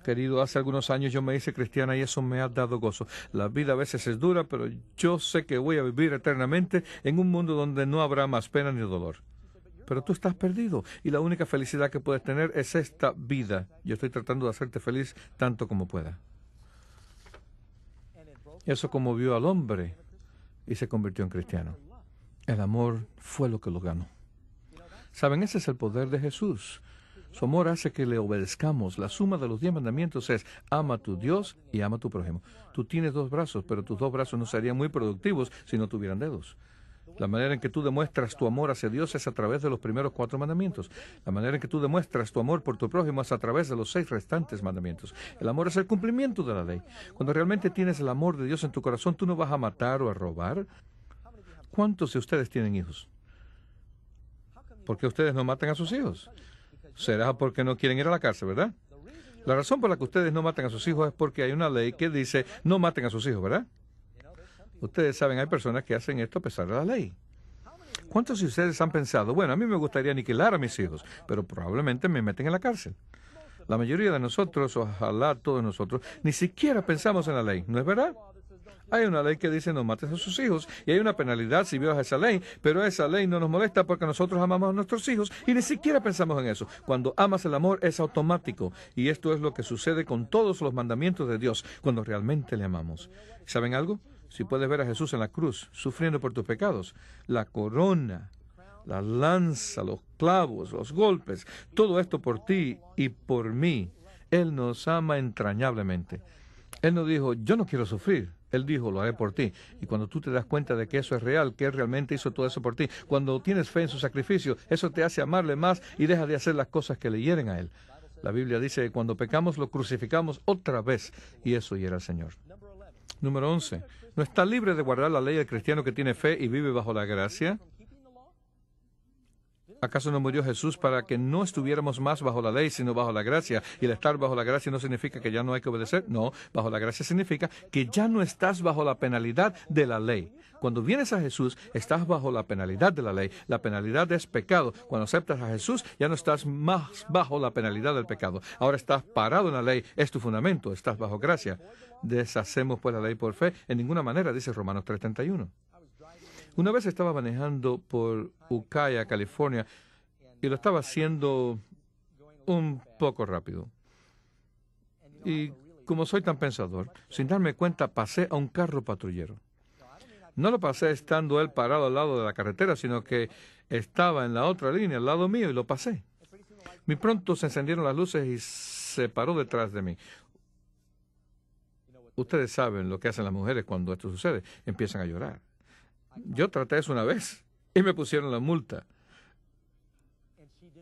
Querido, hace algunos años yo me hice cristiana y eso me ha dado gozo. La vida a veces es dura, pero yo sé que voy a vivir eternamente en un mundo donde no habrá más pena ni dolor. Pero tú estás perdido y la única felicidad que puedes tener es esta vida. Yo estoy tratando de hacerte feliz tanto como pueda. Eso conmovió al hombre y se convirtió en cristiano. El amor fue lo que lo ganó. ¿Saben? Ese es el poder de Jesús. Su amor hace que le obedezcamos. La suma de los 10 mandamientos es: ama a tu Dios y ama a tu prójimo. Tú tienes 2 brazos, pero tus 2 brazos no serían muy productivos si no tuvieran dedos. La manera en que tú demuestras tu amor hacia Dios es a través de los primeros 4 mandamientos. La manera en que tú demuestras tu amor por tu prójimo es a través de los 6 restantes mandamientos. El amor es el cumplimiento de la ley. Cuando realmente tienes el amor de Dios en tu corazón, tú no vas a matar o a robar. ¿Cuántos de ustedes tienen hijos? ¿Por qué ustedes no matan a sus hijos? Será porque no quieren ir a la cárcel, ¿verdad? La razón por la que ustedes no matan a sus hijos es porque hay una ley que dice no maten a sus hijos, ¿verdad? Ustedes saben, hay personas que hacen esto a pesar de la ley. ¿Cuántos de ustedes han pensado, bueno, a mí me gustaría aniquilar a mis hijos, pero probablemente me meten en la cárcel? La mayoría de nosotros, ojalá todos nosotros, ni siquiera pensamos en la ley, ¿no es verdad? Hay una ley que dice no mates a sus hijos y hay una penalidad si violas esa ley, pero esa ley no nos molesta porque nosotros amamos a nuestros hijos y ni siquiera pensamos en eso. Cuando amas el amor es automático y esto es lo que sucede con todos los mandamientos de Dios cuando realmente le amamos. ¿Saben algo? Si puedes ver a Jesús en la cruz sufriendo por tus pecados, la corona, la lanza, los clavos, los golpes, todo esto por ti y por mí, Él nos ama entrañablemente. Él no dijo, yo no quiero sufrir. Él dijo, lo haré por ti. Y cuando tú te das cuenta de que eso es real, que Él realmente hizo todo eso por ti, cuando tienes fe en su sacrificio, eso te hace amarle más y deja de hacer las cosas que le hieren a Él. La Biblia dice que cuando pecamos, lo crucificamos otra vez, y eso hiere al Señor. Número 11. ¿No está libre de guardar la ley el cristiano que tiene fe y vive bajo la gracia? ¿Acaso no murió Jesús para que no estuviéramos más bajo la ley, sino bajo la gracia? Y el estar bajo la gracia no significa que ya no hay que obedecer. No, bajo la gracia significa que ya no estás bajo la penalidad de la ley. Cuando vienes a Jesús, estás bajo la penalidad de la ley. La penalidad es pecado. Cuando aceptas a Jesús, ya no estás más bajo la penalidad del pecado. Ahora estás parado en la ley. Es tu fundamento. Estás bajo gracia. Deshacemos pues la ley por fe. En ninguna manera, dice Romanos 3:31. Una vez estaba manejando por Ukiah, California, y lo estaba haciendo un poco rápido. Y como soy tan pensador, sin darme cuenta, pasé a un carro patrullero. No lo pasé estando él parado al lado de la carretera, sino que estaba en la otra línea, al lado mío, y lo pasé. Muy pronto se encendieron las luces y se paró detrás de mí. Ustedes saben lo que hacen las mujeres cuando esto sucede. Empiezan a llorar. Yo traté eso una vez y me pusieron la multa.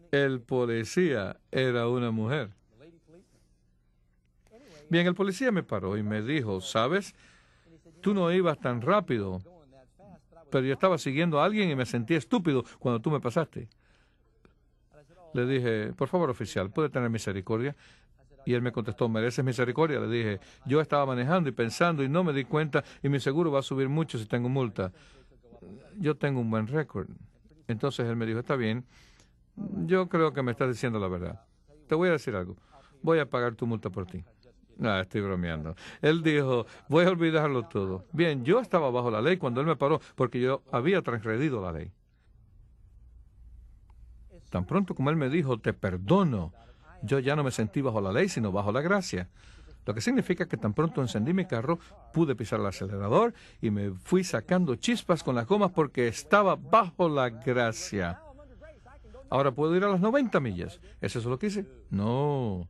El policía era una mujer. Bien, el policía me paró y me dijo, ¿sabes? Tú no ibas tan rápido, pero yo estaba siguiendo a alguien y me sentí estúpido cuando tú me pasaste. Le dije, por favor, oficial, ¿puede tener misericordia? Y él me contestó, ¿mereces misericordia? Le dije, yo estaba manejando y pensando y no me di cuenta y mi seguro va a subir mucho si tengo multa. Yo tengo un buen récord. Entonces él me dijo, está bien, yo creo que me estás diciendo la verdad. Te voy a decir algo, voy a pagar tu multa por ti. No, estoy bromeando. Él dijo, voy a olvidarlo todo. Bien, yo estaba bajo la ley cuando él me paró porque yo había transgredido la ley. Tan pronto como él me dijo, te perdono, yo ya no me sentí bajo la ley, sino bajo la gracia. Lo que significa que tan pronto encendí mi carro, pude pisar el acelerador y me fui sacando chispas con las gomas porque estaba bajo la gracia. Ahora puedo ir a las 90 millas. ¿Es eso lo que hice? No.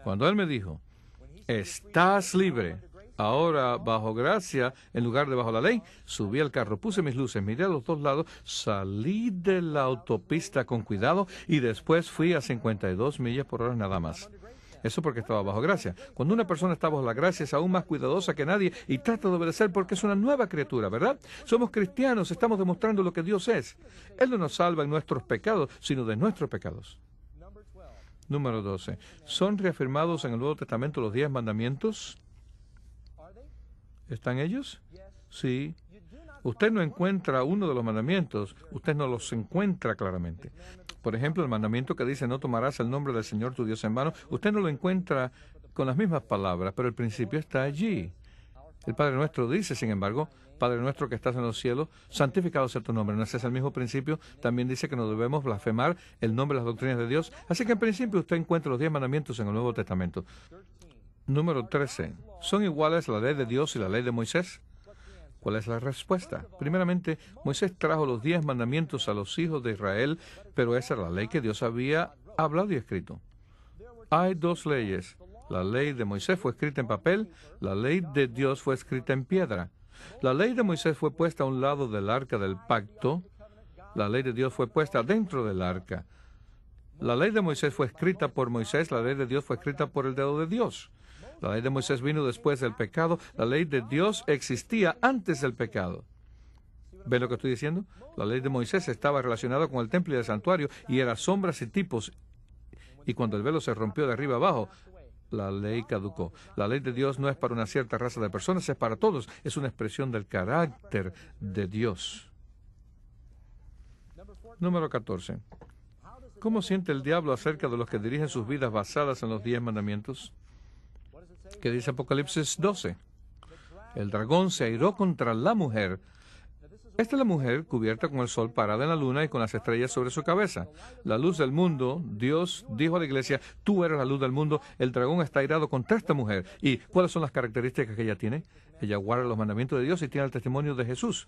Cuando él me dijo, estás libre, ahora bajo gracia, en lugar de bajo la ley, subí al carro, puse mis luces, miré a los dos lados, salí de la autopista con cuidado y después fui a 52 millas por hora nada más. Eso porque estaba bajo gracia. Cuando una persona está bajo la gracia es aún más cuidadosa que nadie y trata de obedecer porque es una nueva criatura, ¿verdad? Somos cristianos, estamos demostrando lo que Dios es. Él no nos salva en nuestros pecados, sino de nuestros pecados. Número 12. ¿Son reafirmados en el Nuevo Testamento los 10 mandamientos? ¿Están ellos? Sí. Usted no encuentra uno de los mandamientos, usted no los encuentra claramente. Por ejemplo, el mandamiento que dice no tomarás el nombre del Señor tu Dios en vano, usted no lo encuentra con las mismas palabras, pero el principio está allí. El Padre Nuestro dice, sin embargo, Padre nuestro que estás en los cielos, santificado sea tu nombre. ¿No ese es el mismo principio? También dice que no debemos blasfemar el nombre de las doctrinas de Dios. Así que en principio usted encuentra los 10 mandamientos en el Nuevo Testamento. Número 13. ¿Son iguales la ley de Dios y la ley de Moisés? ¿Cuál es la respuesta? Primeramente, Moisés trajo los 10 mandamientos a los hijos de Israel, pero esa era la ley que Dios había hablado y escrito. Hay 2 leyes. La ley de Moisés fue escrita en papel, la ley de Dios fue escrita en piedra. La ley de Moisés fue puesta a un lado del arca del pacto, la ley de Dios fue puesta dentro del arca. La ley de Moisés fue escrita por Moisés, la ley de Dios fue escrita por el dedo de Dios. La ley de Moisés vino después del pecado, la ley de Dios existía antes del pecado. ¿Ven lo que estoy diciendo? La ley de Moisés estaba relacionada con el templo y el santuario y era sombras y tipos. Y cuando el velo se rompió de arriba abajo, la ley caducó. La ley de Dios no es para una cierta raza de personas, es para todos. Es una expresión del carácter de Dios. Número 14. ¿Cómo siente el diablo acerca de los que dirigen sus vidas basadas en los 10 mandamientos? ¿Qué dice Apocalipsis 12? El dragón se airó contra la mujer. Esta es la mujer cubierta con el sol, parada en la luna y con las estrellas sobre su cabeza. La luz del mundo. Dios dijo a la iglesia, tú eres la luz del mundo. El dragón está airado contra esta mujer. ¿Y cuáles son las características que ella tiene? Ella guarda los mandamientos de Dios y tiene el testimonio de Jesús.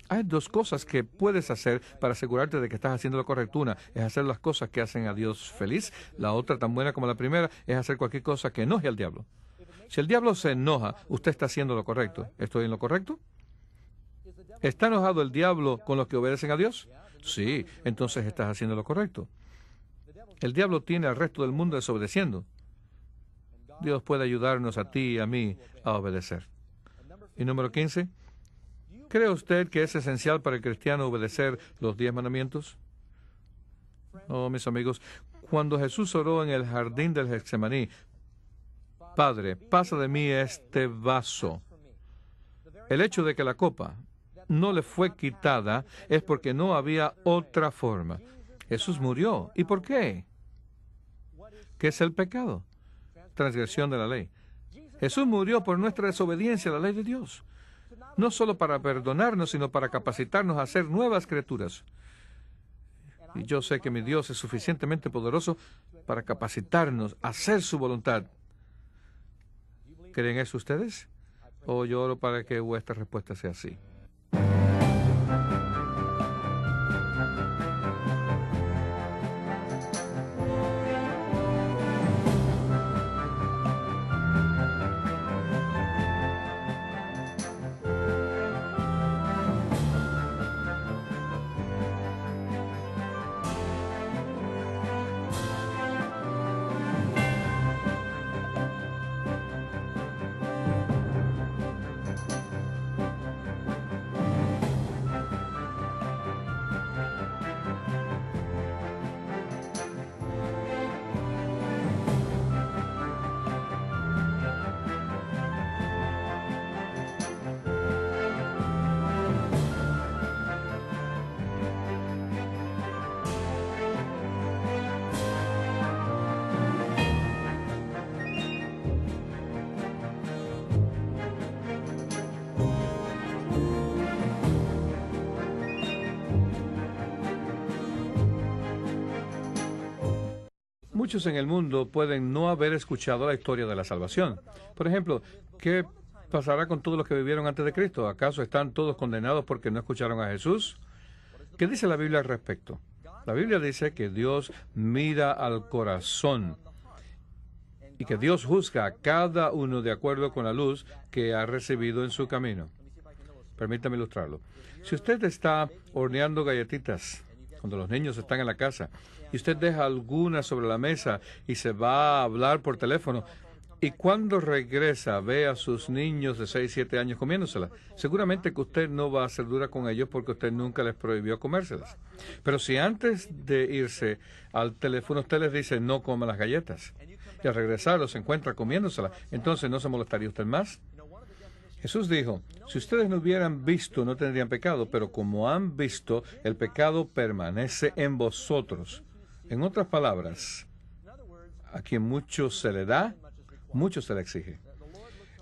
Hay 2 cosas que puedes hacer para asegurarte de que estás haciendo lo correcto. Una es hacer las cosas que hacen a Dios feliz. La otra, tan buena como la primera, es hacer cualquier cosa que enoje al diablo. Si el diablo se enoja, usted está haciendo lo correcto. ¿Estoy en lo correcto? ¿Está enojado el diablo con los que obedecen a Dios? Sí, entonces estás haciendo lo correcto. El diablo tiene al resto del mundo desobedeciendo. Dios puede ayudarnos a ti y a mí a obedecer. Y número 15. ¿Cree usted que es esencial para el cristiano obedecer los 10 mandamientos? Oh, mis amigos, cuando Jesús oró en el jardín del Getsemaní, Padre, pasa de mí este vaso. El hecho de que la copa no le fue quitada es porque no había otra forma. Jesús murió. ¿Y por qué? ¿Qué es el pecado? Transgresión de la ley. Jesús murió por nuestra desobediencia a la ley de Dios. No solo para perdonarnos, sino para capacitarnos a ser nuevas criaturas. Y yo sé que mi Dios es suficientemente poderoso para capacitarnos a hacer su voluntad. ¿Creen eso ustedes? O yo oro para que vuestra respuesta sea sí. Muchos en el mundo pueden no haber escuchado la historia de la salvación. Por ejemplo, ¿qué pasará con todos los que vivieron antes de Cristo? ¿Acaso están todos condenados porque no escucharon a Jesús? ¿Qué dice la Biblia al respecto? La Biblia dice que Dios mira al corazón y que Dios juzga a cada uno de acuerdo con la luz que ha recibido en su camino. Permítame ilustrarlo. Si usted está horneando galletitas cuando los niños están en la casa y usted deja alguna sobre la mesa y se va a hablar por teléfono, y cuando regresa ve a sus niños de 6, 7 años comiéndoselas, seguramente que usted no va a ser dura con ellos porque usted nunca les prohibió comérselas. Pero si antes de irse al teléfono usted les dice no coman las galletas, y al regresar los encuentra comiéndoselas, entonces ¿no se molestaría usted más? Jesús dijo, si ustedes no hubieran visto, no tendrían pecado, pero como han visto, el pecado permanece en vosotros. En otras palabras, a quien mucho se le da, mucho se le exige.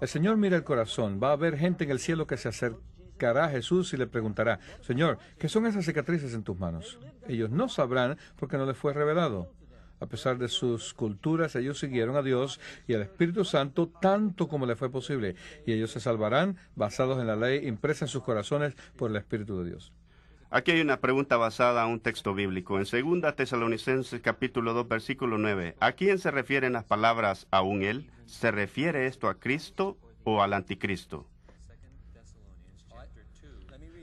El Señor mira el corazón. Va a haber gente en el cielo que se acercará a Jesús y le preguntará, Señor, ¿qué son esas cicatrices en tus manos? Ellos no sabrán porque no les fue revelado. A pesar de sus culturas, ellos siguieron a Dios y al Espíritu Santo tanto como les fue posible, y ellos se salvarán basados en la ley impresa en sus corazones por el Espíritu de Dios. Aquí hay una pregunta basada en un texto bíblico. En 2 Tesalonicenses capítulo 2, versículo 9. ¿A quién se refieren las palabras aún él? ¿Se refiere esto a Cristo o al anticristo?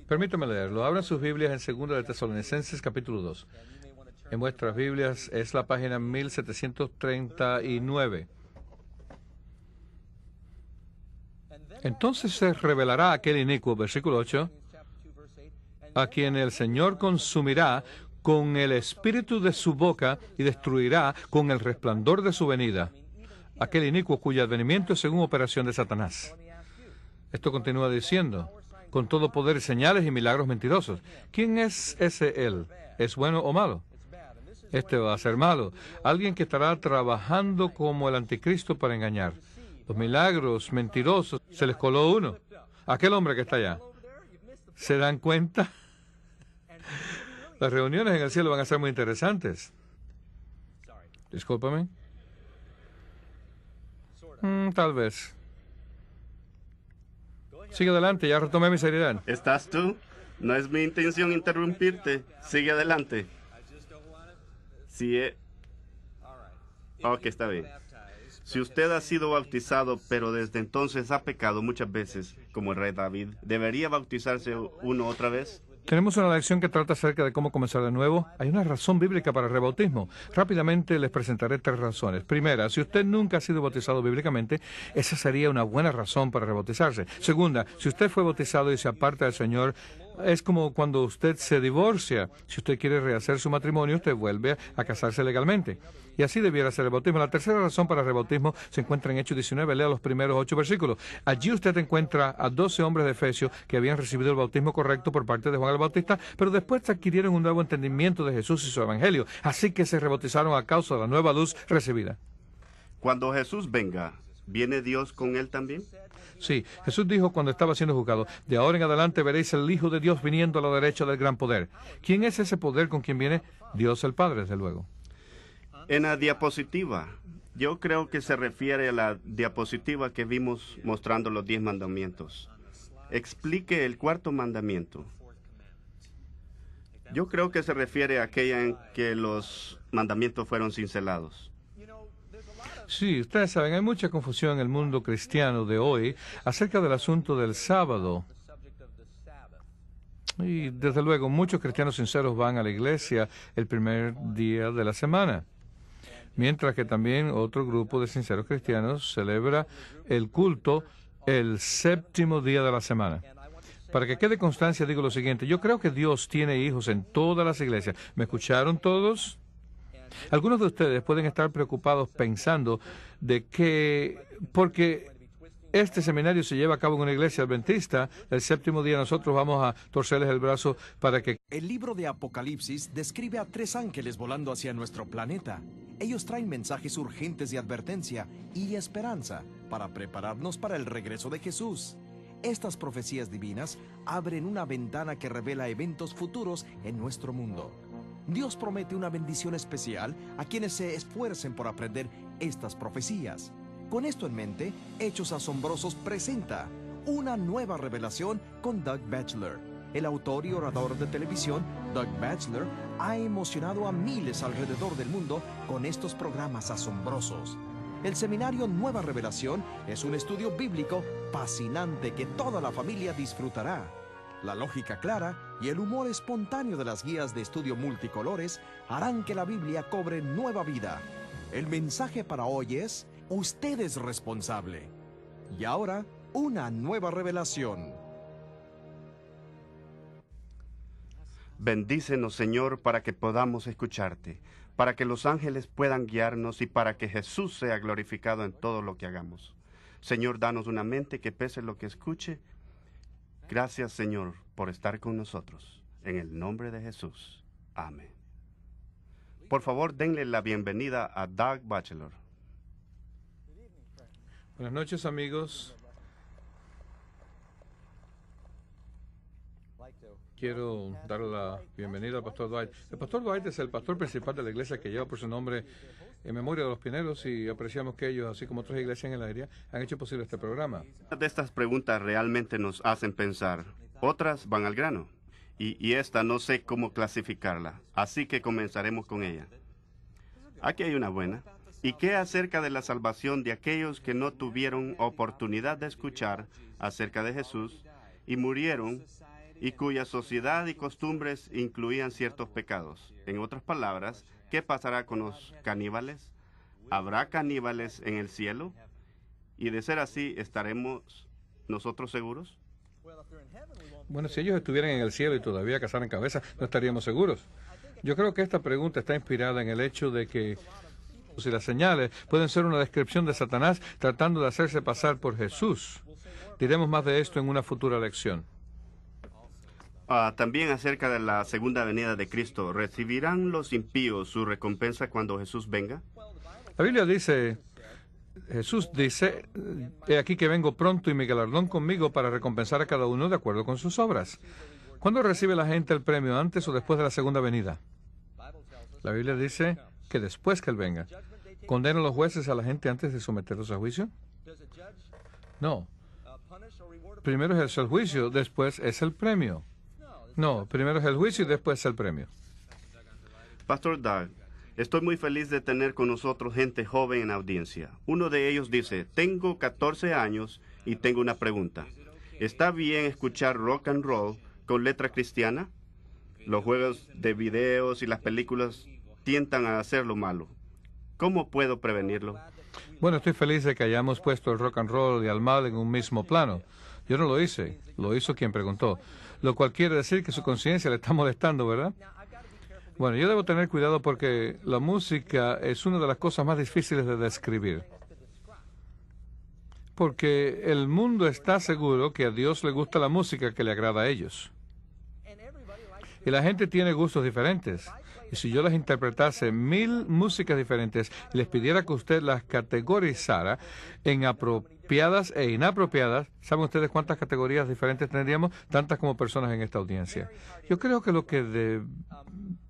Permítame leerlo. Abran sus Biblias en 2 Tesalonicenses capítulo 2. En vuestras Biblias es la página 1739. Entonces se revelará aquel inicuo, versículo 8, a quien el Señor consumirá con el espíritu de su boca y destruirá con el resplandor de su venida. Aquel inicuo cuyo advenimiento es según operación de Satanás. Esto continúa diciendo, con todo poder y señales y milagros mentirosos. ¿Quién es ese él? ¿Es bueno o malo? Este va a ser malo. Alguien que estará trabajando como el anticristo para engañar. Los milagros mentirosos, se les coló uno. Aquel hombre que está allá. ¿Se dan cuenta? Las reuniones en el cielo van a ser muy interesantes. Discúlpame. Tal vez. Sigue adelante, ya retomé mi seriedad. ¿Estás tú? No es mi intención interrumpirte. Sigue adelante. Ok, está bien. Si usted ha sido bautizado, pero desde entonces ha pecado muchas veces, como el rey David, ¿debería bautizarse uno otra vez? Tenemos una lección que trata acerca de cómo comenzar de nuevo. Hay una razón bíblica para el rebautismo. Rápidamente les presentaré 3 razones. Primera, si usted nunca ha sido bautizado bíblicamente, esa sería una buena razón para rebautizarse. Segunda, si usted fue bautizado y se aparta del Señor, es como cuando usted se divorcia. Si usted quiere rehacer su matrimonio, usted vuelve a casarse legalmente. Y así debiera ser el bautismo. La tercera razón para el rebautismo se encuentra en Hechos 19. Lea los primeros 8 versículos. Allí usted encuentra a 12 hombres de Efesios que habían recibido el bautismo correcto por parte de Juan el Bautista, pero después adquirieron un nuevo entendimiento de Jesús y su evangelio. Así que se rebautizaron a causa de la nueva luz recibida. Cuando Jesús venga, ¿viene Dios con él también? Sí, Jesús dijo cuando estaba siendo juzgado, de ahora en adelante veréis el Hijo de Dios viniendo a la derecha del gran poder. ¿Quién es ese poder con quien viene? Dios el Padre, desde luego. En la diapositiva, yo creo que se refiere a la diapositiva que vimos mostrando los 10 mandamientos. Explique el 4º mandamiento. Yo creo que se refiere a aquella en que los mandamientos fueron cincelados. Sí, ustedes saben, hay mucha confusión en el mundo cristiano de hoy acerca del asunto del sábado. Y desde luego, muchos cristianos sinceros van a la iglesia el primer día de la semana. Mientras que también otro grupo de sinceros cristianos celebra el culto el 7º día de la semana. Para que quede constancia, digo lo siguiente. Yo creo que Dios tiene hijos en todas las iglesias. ¿Me escucharon todos? Algunos de ustedes pueden estar preocupados pensando de que, porque este seminario se lleva a cabo en una iglesia adventista, el 7º día nosotros vamos a torcerles el brazo para que... El libro de Apocalipsis describe a 3 ángeles volando hacia nuestro planeta. Ellos traen mensajes urgentes de advertencia y esperanza para prepararnos para el regreso de Jesús. Estas profecías divinas abren una ventana que revela eventos futuros en nuestro mundo. Dios promete una bendición especial a quienes se esfuercen por aprender estas profecías. Con esto en mente, Hechos Asombrosos presenta una nueva revelación con Doug Batchelor. El autor y orador de televisión, Doug Batchelor, ha emocionado a miles alrededor del mundo con estos programas asombrosos. El seminario Nueva Revelación es un estudio bíblico fascinante que toda la familia disfrutará. La lógica clara y el humor espontáneo de las guías de estudio multicolores harán que la Biblia cobre nueva vida. El mensaje para hoy es: usted es responsable. Y ahora, una nueva revelación. Bendícenos, Señor, para que podamos escucharte, para que los ángeles puedan guiarnos y para que Jesús sea glorificado en todo lo que hagamos. Señor, danos una mente que pese lo que escuche. Gracias, Señor, por estar con nosotros. En el nombre de Jesús. Amén. Por favor, denle la bienvenida a Doug Batchelor. Buenas noches, amigos. Quiero darle la bienvenida al pastor Dwight. El pastor Dwight es el pastor principal de la iglesia que lleva por su nombre en memoria de los Pineros, y apreciamos que ellos, así como otras iglesias en el área, han hecho posible este programa. De estas preguntas realmente nos hacen pensar. Otras van al grano. Y esta no sé cómo clasificarla. Así que comenzaremos con ella. Aquí hay una buena. ¿Y qué acerca de la salvación de aquellos que no tuvieron oportunidad de escuchar acerca de Jesús y murieron, y cuya sociedad y costumbres incluían ciertos pecados? En otras palabras, ¿qué pasará con los caníbales? ¿Habrá caníbales en el cielo? Y de ser así, ¿estaremos nosotros seguros? Bueno, si ellos estuvieran en el cielo y todavía cazaran cabezas, no estaríamos seguros. Yo creo que esta pregunta está inspirada en el hecho de que si las señales pueden ser una descripción de Satanás tratando de hacerse pasar por Jesús. Diremos más de esto en una futura lección. También acerca de la segunda venida de Cristo. ¿Recibirán los impíos su recompensa cuando Jesús venga? La Biblia dice, Jesús dice, he aquí que vengo pronto y mi galardón conmigo para recompensar a cada uno de acuerdo con sus obras. ¿Cuándo recibe la gente el premio, antes o después de la segunda venida? La Biblia dice que después que Él venga. ¿Condenan los jueces a la gente antes de someterlos a juicio? No. Primero es el juicio, después es el premio. No, primero es el juicio y después el premio. Pastor Doug, estoy muy feliz de tener con nosotros gente joven en la audiencia. Uno de ellos dice, tengo 14 años y tengo una pregunta. ¿Está bien escuchar rock and roll con letra cristiana? Los juegos de videos y las películas tientan a hacerlo malo. ¿Cómo puedo prevenirlo? Bueno, estoy feliz de que hayamos puesto el rock and roll y al mal en un mismo plano. Yo no lo hice, lo hizo quien preguntó. Lo cual quiere decir que su conciencia le está molestando, ¿verdad? Bueno, yo debo tener cuidado porque la música es una de las cosas más difíciles de describir. Porque el mundo está seguro que a Dios le gusta la música que le agrada a ellos. Y la gente tiene gustos diferentes. Y si yo les interpretase 1000 músicas diferentes y les pidiera que usted las categorizara en apropiadas e inapropiadas, ¿saben ustedes cuántas categorías diferentes tendríamos? Tantas como personas en esta audiencia. Yo creo que lo que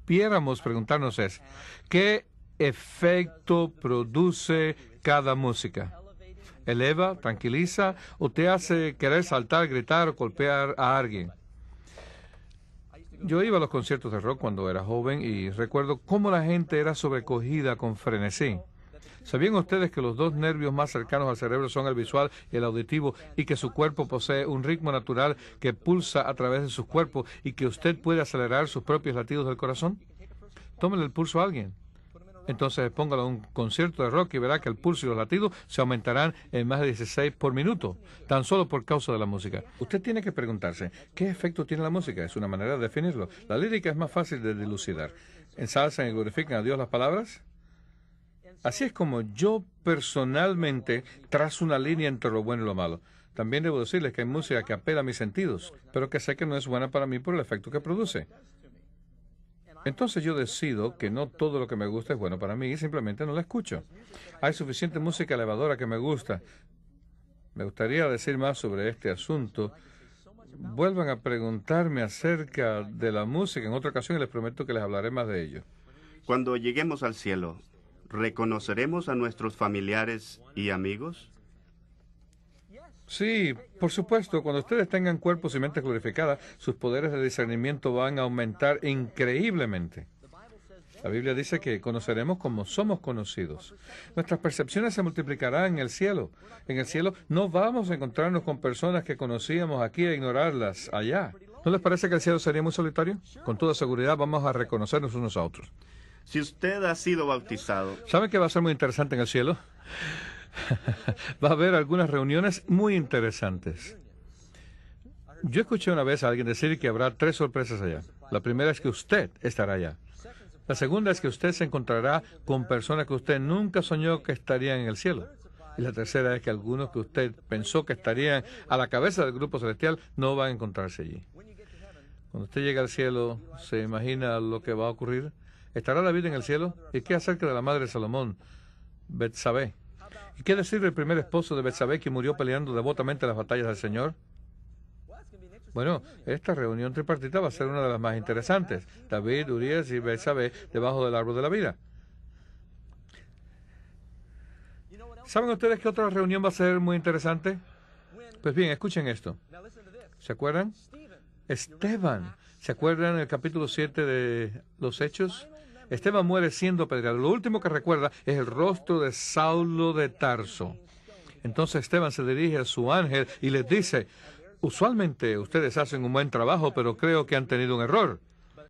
debiéramos preguntarnos es, ¿qué efecto produce cada música? ¿Eleva, tranquiliza o te hace querer saltar, gritar o golpear a alguien? Yo iba a los conciertos de rock cuando era joven y recuerdo cómo la gente era sobrecogida con frenesí. ¿Sabían ustedes que los dos nervios más cercanos al cerebro son el visual y el auditivo, y que su cuerpo posee un ritmo natural que pulsa a través de su cuerpo y que usted puede acelerar sus propios latidos del corazón? Tómele el pulso a alguien. Entonces póngalo a un concierto de rock y verá que el pulso y los latidos se aumentarán en más de 16 por minuto, tan solo por causa de la música. Usted tiene que preguntarse, ¿qué efecto tiene la música? Es una manera de definirlo. La lírica es más fácil de dilucidar. ¿Ensalzan y glorifican a Dios las palabras? Así es como yo personalmente trazo una línea entre lo bueno y lo malo. También debo decirles que hay música que apela a mis sentidos, pero que sé que no es buena para mí por el efecto que produce. Entonces yo decido que no todo lo que me gusta es bueno para mí y simplemente no la escucho. Hay suficiente música elevadora que me gusta. Me gustaría decir más sobre este asunto. Vuelvan a preguntarme acerca de la música en otra ocasión y les prometo que les hablaré más de ello. Cuando lleguemos al cielo, ¿reconoceremos a nuestros familiares y amigos? Sí, por supuesto. Cuando ustedes tengan cuerpos y mentes glorificadas, sus poderes de discernimiento van a aumentar increíblemente. La Biblia dice que conoceremos como somos conocidos. Nuestras percepciones se multiplicarán en el cielo. En el cielo no vamos a encontrarnos con personas que conocíamos aquí e ignorarlas allá. ¿No les parece que el cielo sería muy solitario? Con toda seguridad vamos a reconocernos unos a otros. Si usted ha sido bautizado... ¿Sabe qué va a ser muy interesante en el cielo? Va a haber algunas reuniones muy interesantes. Yo escuché una vez a alguien decir que habrá 3 sorpresas allá. La primera es que usted estará allá. La segunda es que usted se encontrará con personas que usted nunca soñó que estarían en el cielo. Y la tercera es que algunos que usted pensó que estarían a la cabeza del grupo celestial no van a encontrarse allí. Cuando usted llega al cielo, ¿se imagina lo que va a ocurrir? ¿Estará David en el cielo? ¿Y qué acerca de la madre de Salomón, Betsabé? ¿Y qué decir del primer esposo de Betsabé que murió peleando devotamente las batallas del Señor? Bueno, esta reunión tripartita va a ser una de las más interesantes. David, Urias y Betsabé debajo del árbol de la vida. ¿Saben ustedes qué otra reunión va a ser muy interesante? Pues bien, escuchen esto. ¿Se acuerdan? Esteban. ¿Se acuerdan del capítulo 7 de los Hechos? Esteban muere siendo apedreado. Lo último que recuerda es el rostro de Saulo de Tarso. Entonces Esteban se dirige a su ángel y les dice: usualmente ustedes hacen un buen trabajo, pero creo que han tenido un error.